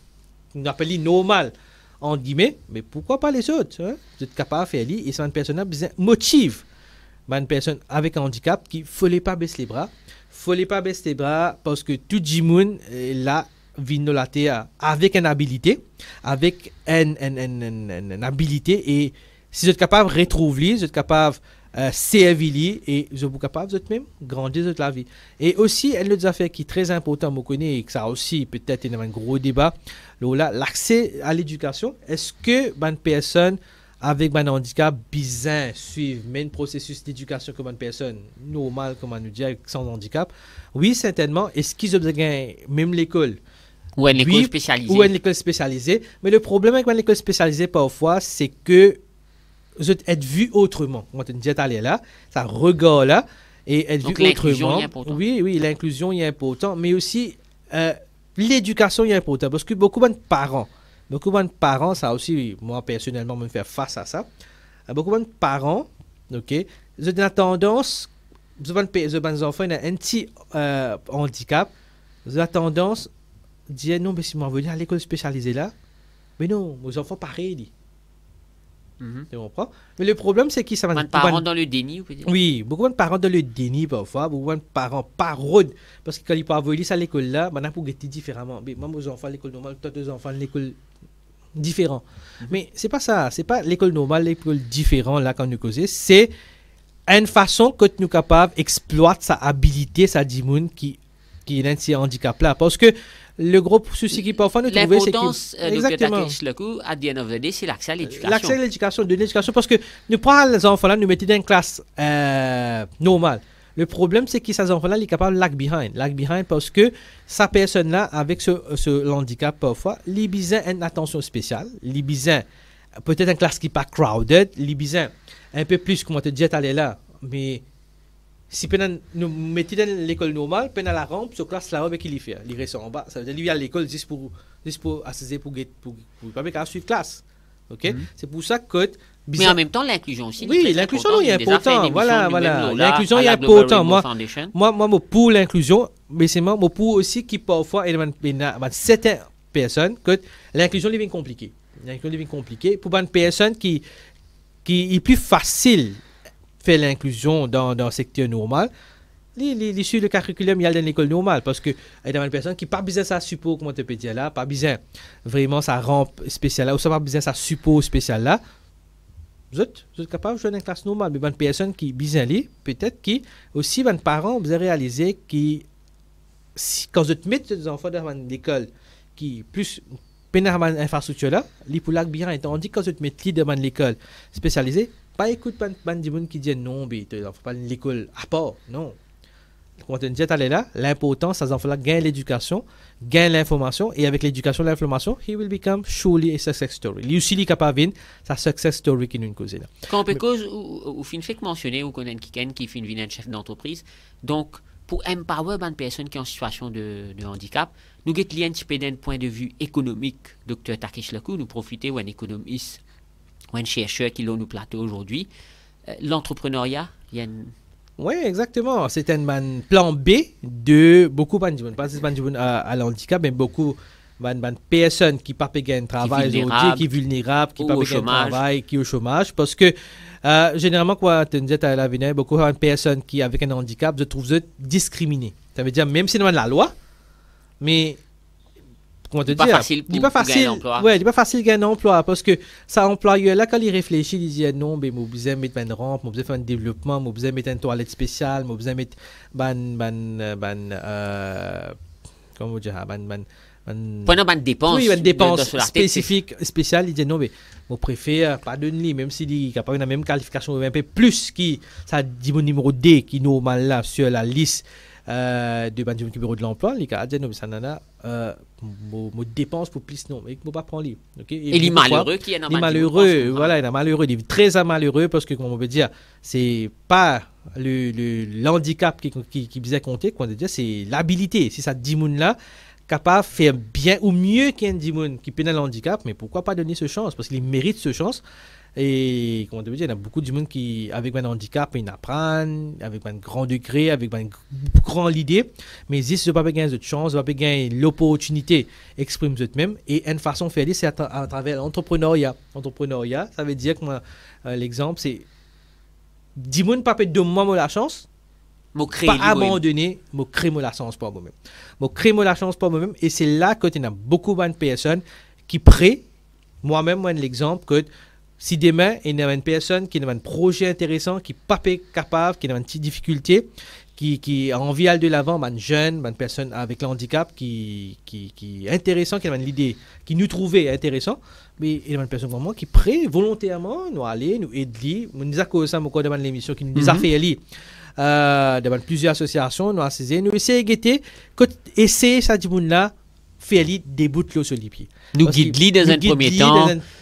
On appelle normal, entre guillemets, mais pourquoi pas les autres? Hein? Vous êtes capable de faire lui, et c'est une personne qui motive une personne avec un handicap qui ne fallait pas baisser les bras. Fallait pas baisser les bras parce que tout le monde là vient de la terre avec une habilité, avec une habilité, et si vous êtes capable de retrouver, vous êtes capable de servir et vous êtes capable de même grandir de la vie. Et aussi, une autre affaire qui est très importante, je connais, et que ça aussi peut-être un gros débat, l'accès à l'éducation. Est-ce que une personne avec un handicap bizarre suivre même processus d'éducation comme une personne normale, comme on nous dit, sans handicap? Oui, certainement. Est-ce qu'ils ont besoin même l'école? Ou une école Oui, spécialisée. ou une école spécialisée. Mais le problème avec une école spécialisée, parfois, c'est que vous êtes vu autrement. Quand on dit aller là, ça regarde là, et être Donc vu l'inclusion autrement. est important. Oui, l'inclusion est important, mais aussi l'éducation est importante. Parce que beaucoup de parents, ça aussi, moi personnellement, me faire face à ça. Beaucoup de parents, ok, ils ont la tendance, ils ont des enfants, ils ont un petit handicap, ils ont la tendance de dire non, mais si moi venir à l'école spécialisée là, mais non, mes enfants pareil. Tu comprends? Mais le problème, c'est que ça va... Les parents dans le déni, vous pouvez dire? Oui, beaucoup de parents dans le déni parfois, beaucoup de parents parodent, parce que quand ils partent voir à l'école là, maintenant pour guetter différemment. Mais moi, mes enfants à l'école normale, toi, tes enfants à l'école différente. Mais c'est pas ça, c'est pas l'école normale, l'école différente là, quand nous causons, c'est une façon que nous sommes capables d'exploiter sa habilité, sa dimoun qui est dans ces handicaps là. Parce que le gros souci qui parfois nous trouver, c'est que... L'importance, exactement. à the end of the day, c'est l'accès à l'éducation. L'accès à l'éducation, de l'éducation, parce que nous prenons les enfants là, nous mettons dans une classe normale. Le problème, c'est que ces enfants-là, ils sont capables de lag behind parce que sa personne-là, avec ce handicap parfois, il a besoin d'une attention spéciale, il a besoin peut-être une classe qui n'est pas crowded, il a besoin un peu plus, comme on te dit, aller là. Mais si nous mettons dans l'école normale, pendant la rampe, ce classe là, avec qui il fait, il reste en bas. Ça veut dire qu'il y a l'école juste pour assister pour pas suivre classe. Ok? C'est pour ça que... Mais en même temps, l'inclusion aussi. Oui, l'inclusion est important. Voilà. L'inclusion est important. Moi, pour l'inclusion, mais c'est moi pour aussi qui parfois, il y a certaines personnes que l'inclusion est bien compliquée. L'inclusion est bien compliquée. Pour une personne qui est plus facile faire l'inclusion dans le secteur normal, sur le curriculum, il y a dans l'école normale parce que il y a une personne qui n'a pas besoin de sa support, comment tu peux dire là, pas besoin vraiment sa rampe spéciale là, ou ça pas besoin de sa support spéciale là. Vous êtes capable de jouer dans une classe normale, mais une personne qui est besoin peut-être qui aussi, les parents, vous avez réalisé que quand vous mettez des enfants dans l'école qui plus pénal infrastructure là, les pour bien étant on dit quand vous mettez dans l'école spécialisée, pas écoute pas des gens qui disent non, mais il faut pas l'école à part, non. Quand on dit aller là, l'important, ces enfants-là gagnent l'éducation, gagnent l'information, et avec l'éducation et l'information, he will become surely a success story. Lui aussi, il est capable de sa success story qui nous cause là. Quand on peut cause, ou fin fait que mentionner, ou connaître quelqu'un qui fait une chef d'entreprise, donc, pour empower une personne qui est en situation de handicap, nous avons un petit peu d'un point de vue économique, Dr. Takeshi Lakou, nous profiter ou un économiste, ou un chercheur qui l'a nous plateau aujourd'hui. L'entrepreneuriat, il y a une... Oui, exactement. C'est un plan B de beaucoup de gens, pas juste à l'handicap, mais beaucoup de personnes qui ne peuvent pas gagner un travail aujourd'hui, qui sont vulnérables, qui ne peuvent pas gagner un travail, qui sont au chômage. Parce que généralement, quand tu dis à l'avenir, beaucoup de personnes qui avec un handicap se trouvent discriminées. Ça veut dire, même si c'est dans la loi, mais... Comment te dire? Il n'est pas facile de gagner un emploi parce que ça employeur là quand il réfléchit il dit non mais j'ai besoin de mettre une rampe, j'ai besoin de faire un développement, j'ai besoin de mettre une toilette spéciale, j'ai besoin de mettre comment dire une dépense spécifique spéciale. Il dit non mais je préfère pas donner même s'il est capable de la même qualification un peu plus qui ça dit mon numéro D qui est normal là sur la liste de bandier qui bureau de l'emploi, les gars disent non mais ça nana me dépense pour plus non mais il ne pas prendre lui. OK et les malheureux qui est malheureux, voilà, il est malheureux, il est très malheureux parce que comme on peut dire, c'est pas l'handicap qui bizarre compter quoi, dire c'est l'habilité, si ça dimoun là capable de faire bien ou mieux qu'un dimoun qui pénale le handicap, mais pourquoi pas donner ce chance parce qu'il mérite ce chance. Et comment on peut dire, il y a beaucoup de monde qui, avec un handicap, ils apprennent, avec un grand degré, avec une grande idée, mais si je ne pas gagner de chance, je ne pas gagner l'opportunité d'exprimer eux-mêmes. Et une façon de faire, c'est à travers l'entrepreneuriat. L'entrepreneuriat, ça veut dire que moi, l'exemple, c'est 10 personnes pas de moi la chance, pas abandonner, je crée la chance pour moi-même. Je crée la chance pour moi-même, et c'est là que tu as beaucoup de personnes qui prêtent, moi-même, moi, l'exemple que si demain, il y a une personne qui a un projet intéressant, qui n'est pas capable, qui a une petite difficulté, qui a envie d'aller de l'avant, une jeune, une personne avec le handicap, qui est intéressant, qui a une idée, qui nous trouvait intéressant, mais il y a une personne comme moi qui est prête volontairement nous aller, nous aider. Nous avons ça au cours de l'émission qui nous a fait aller devant plusieurs associations, nous avons essayé de guetter, essayer ça du monde là, faire des bouts sur les pieds. Nous guide dans un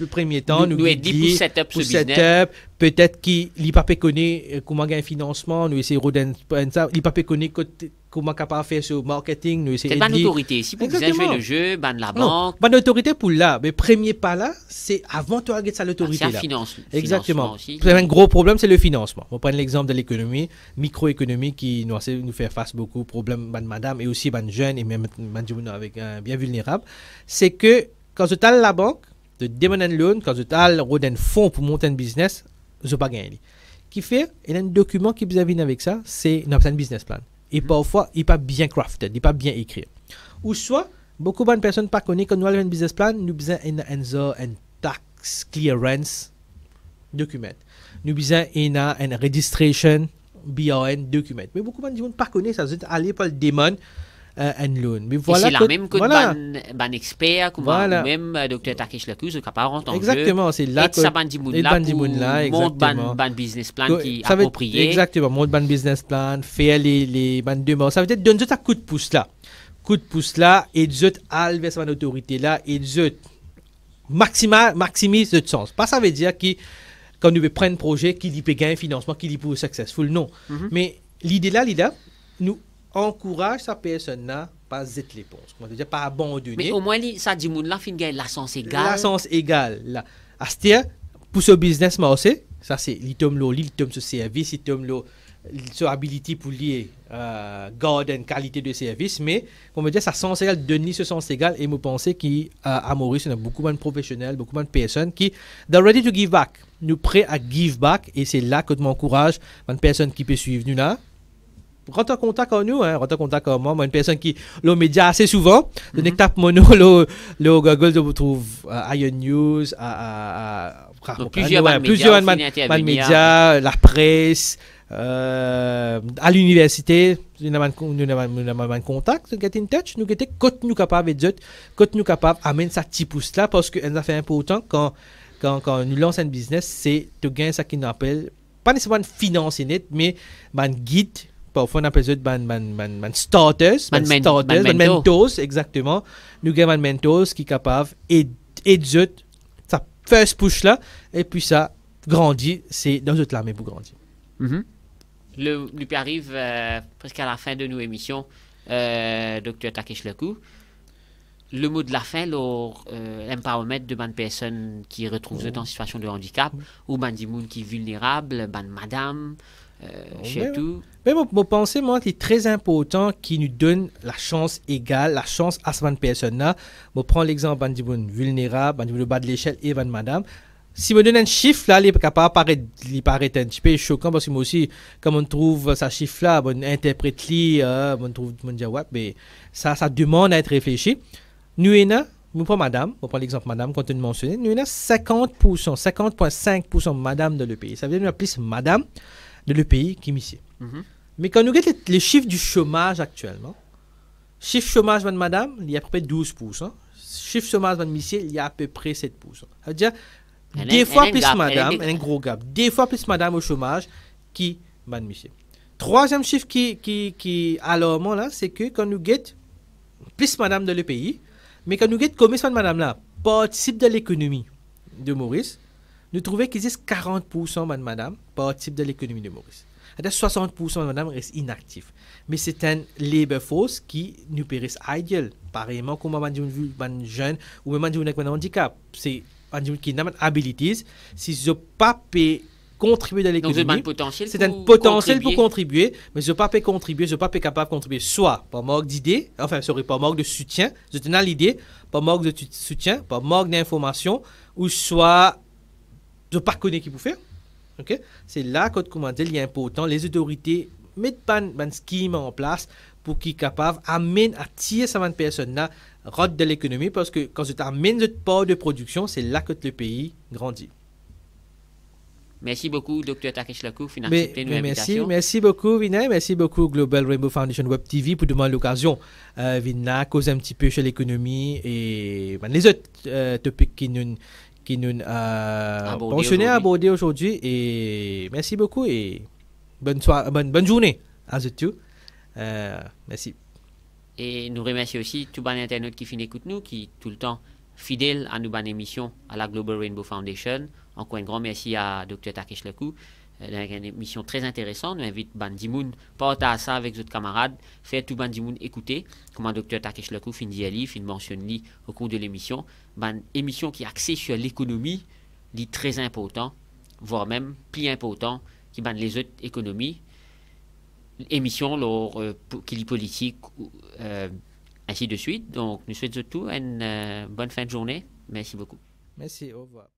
premier temps. Nous aide pour setup ce business. Peut-être qu'il n'a pas connu comment gagner financement. Nous essayons de ça. Il n'a pas connu comment capable faire ce marketing. Nous essayons. C'est pas l'autorité. Si vous voulez jouer le jeu, ban la banque. Pas l'autorité pour là. Mais premier pas là, c'est avant de regarder ça l'autorité là. C'est le financement. Exactement. Un gros problème, c'est le financement. On prend l'exemple de l'économie, microéconomie qui nous fait face beaucoup de problèmes, madame et aussi jeunes et même avec un bien vulnérable. C'est que quand tu as la banque, de demand and loan, quand tu as un fonds pour monter un business, je n'ai pas gagné. Qui fait, il y a un document qui vous vient avec ça, c'est un business plan. Et parfois, il n'est pas bien crafted, il n'est pas bien écrit. Ou soit, beaucoup de personnes ne connaissent pas quand nous avons un business plan, nous avons un tax clearance document. Nous avons un registration BRN document. Mais beaucoup de gens ne connaissent pas ça, c'est aller par le demand and loan. Mais voilà, et c'est la même que voilà. ban expert, comme Voilà. même Dr. Takesh Lakou, ce capable en Exactement, c'est là que ça monte ban business plan qui est approprié. Exactement, monte ban business plan, faire les ban demandes. Ça veut dire donner un coup de pouce là. Coup de pouce là, et de alver cette autorité là, et de maximise le sens. Pas ça veut dire que quand nous prenons un projet, qu'il y peut gagner un financement, qu'il y peut successful, non. Mais l'idée là, nous encourage sa personne là pas zette l'éponge. On veut dire pas abandonner. Mais au moins ça dit moun là fin gagne la sens égale. La sens égale là. C'est-à-dire pour ce business marché, ça c'est l'item ce service, l'item sur habilité pour lier garder une qualité de service, mais on veut dire ça sens égal donner ce sens égal et me penser qu'à Maurice il y a beaucoup de professionnels, beaucoup de personnes qui sont ready to give back. Nous prêts à give back et c'est là que je m'encourage une personne qui peut suivre nous là. Rentre en contact avec nous, rentre en contact avec moi, une personne qui le média assez souvent, le tape mon nom, le Google, je vous trouve Iron News, plusieurs médias, la presse, à l'université, nous avons un contact, nous get in touch, nous get quand nous capables de quand nous capables amener ça petit pouce là parce que ça fait important quand nous lançons un business, c'est de gagner ça qu'on appelle pas nécessairement finance net, mais un guide. Parfois, on appelle ça des starters, des mentors, exactement. Nous avons des mentors qui sont capables d'aider ça first push là, et puis ça grandit, c'est dans notre lame pour grandir. Lui arrive presque à la fin de nos émissions, Dr. Takesh Lakou. Le mot de la fin, l'empowerment de bonnes personnes qui retrouvent en situation de handicap, ou des gens qui sont vulnérables, madame. Mais mon pensée, moi, c'est très important qui nous donne la chance égale, la chance à cette personne-là. Je prends l'exemple de vulnérable, de bas de l'échelle et de madame. Si je donne un chiffre, là, il est capable de paraître un petit peu choquant parce que moi aussi, quand on trouve ce chiffre-là, on interprète, on trouve, on dit, ouais, mais ça demande à être réfléchi. Nous, on prend madame, on prend l'exemple madame, quand on mentionne, nous, on a 50,5% de madame dans le pays. Ça veut dire qu'on a plus madame de le pays qui est ici. Mais quand nous regardons les chiffres du chômage actuellement, chiffre chômage de madame, il y a à peu près 12%. Chiffre chômage de monsieur, il y a à peu près 7%. Ça veut dire, des fois plus madame, un gros gap. Des fois plus madame au chômage qui de monsieur. Troisième chiffre qui alarmant là, c'est que quand nous regardons plus madame dans le pays, mais quand nous regardons combien de madame là participe de l'économie de Maurice, nous trouvons qu'il existe 40% de madame participent de l'économie de Maurice. C'est-à-dire 60% de madame restent inactifs. Mais c'est un labor force qui nous paraît idéal. Pareillement, comme un jeune ou même avec un handicap. C'est un jeune qui n'a pas d'habilités. Si je ne peux pas contribuer dans l'économie, c'est un potentiel pour contribuer, mais je ne peux pas contribuer, je ne peux pas capable de contribuer soit par manque d'idées, par manque de soutien, je tenais l'idée, par manque de soutien, par manque d'information, ou soit je ne pas connaître qui peut faire. Okay? C'est là que il est important. Les autorités mettent un scheme en place pour qu'ils soient capables d'amener à tirer cette personne-là de l'économie parce que quand tu amènes cette part de production, c'est là que le pays grandit. Merci beaucoup, Dr. Takesh Lakou, pour accepter nos invitations. Merci beaucoup, Vinay. Merci beaucoup, Global Rainbow Foundation Web TV, pour demander l'occasion, Vinay, causer un petit peu sur l'économie et les autres topics qui nous aborder aujourd'hui. Et merci beaucoup et bonne journée à tous. Merci. Et nous remercions aussi tous les internautes qui écoutent nous, qui tout le temps fidèles à nos bonnes émissions à la Global Rainbow Foundation. Encore un grand merci à Dr. Takesh Lakou. Une émission très intéressante. Nous invitons Bandimoun partager ça avec d'autres camarades. Faire tout Bandimoun écouter comment Dr. Takesh Lakou fin mentionne au cours de l'émission. Une émission qui est axée sur l'économie, est très important, voire même plus important que les autres économies. Émission qui est politique, ainsi de suite. Donc nous souhaitons tout une bonne fin de journée. Merci beaucoup. Merci, au revoir.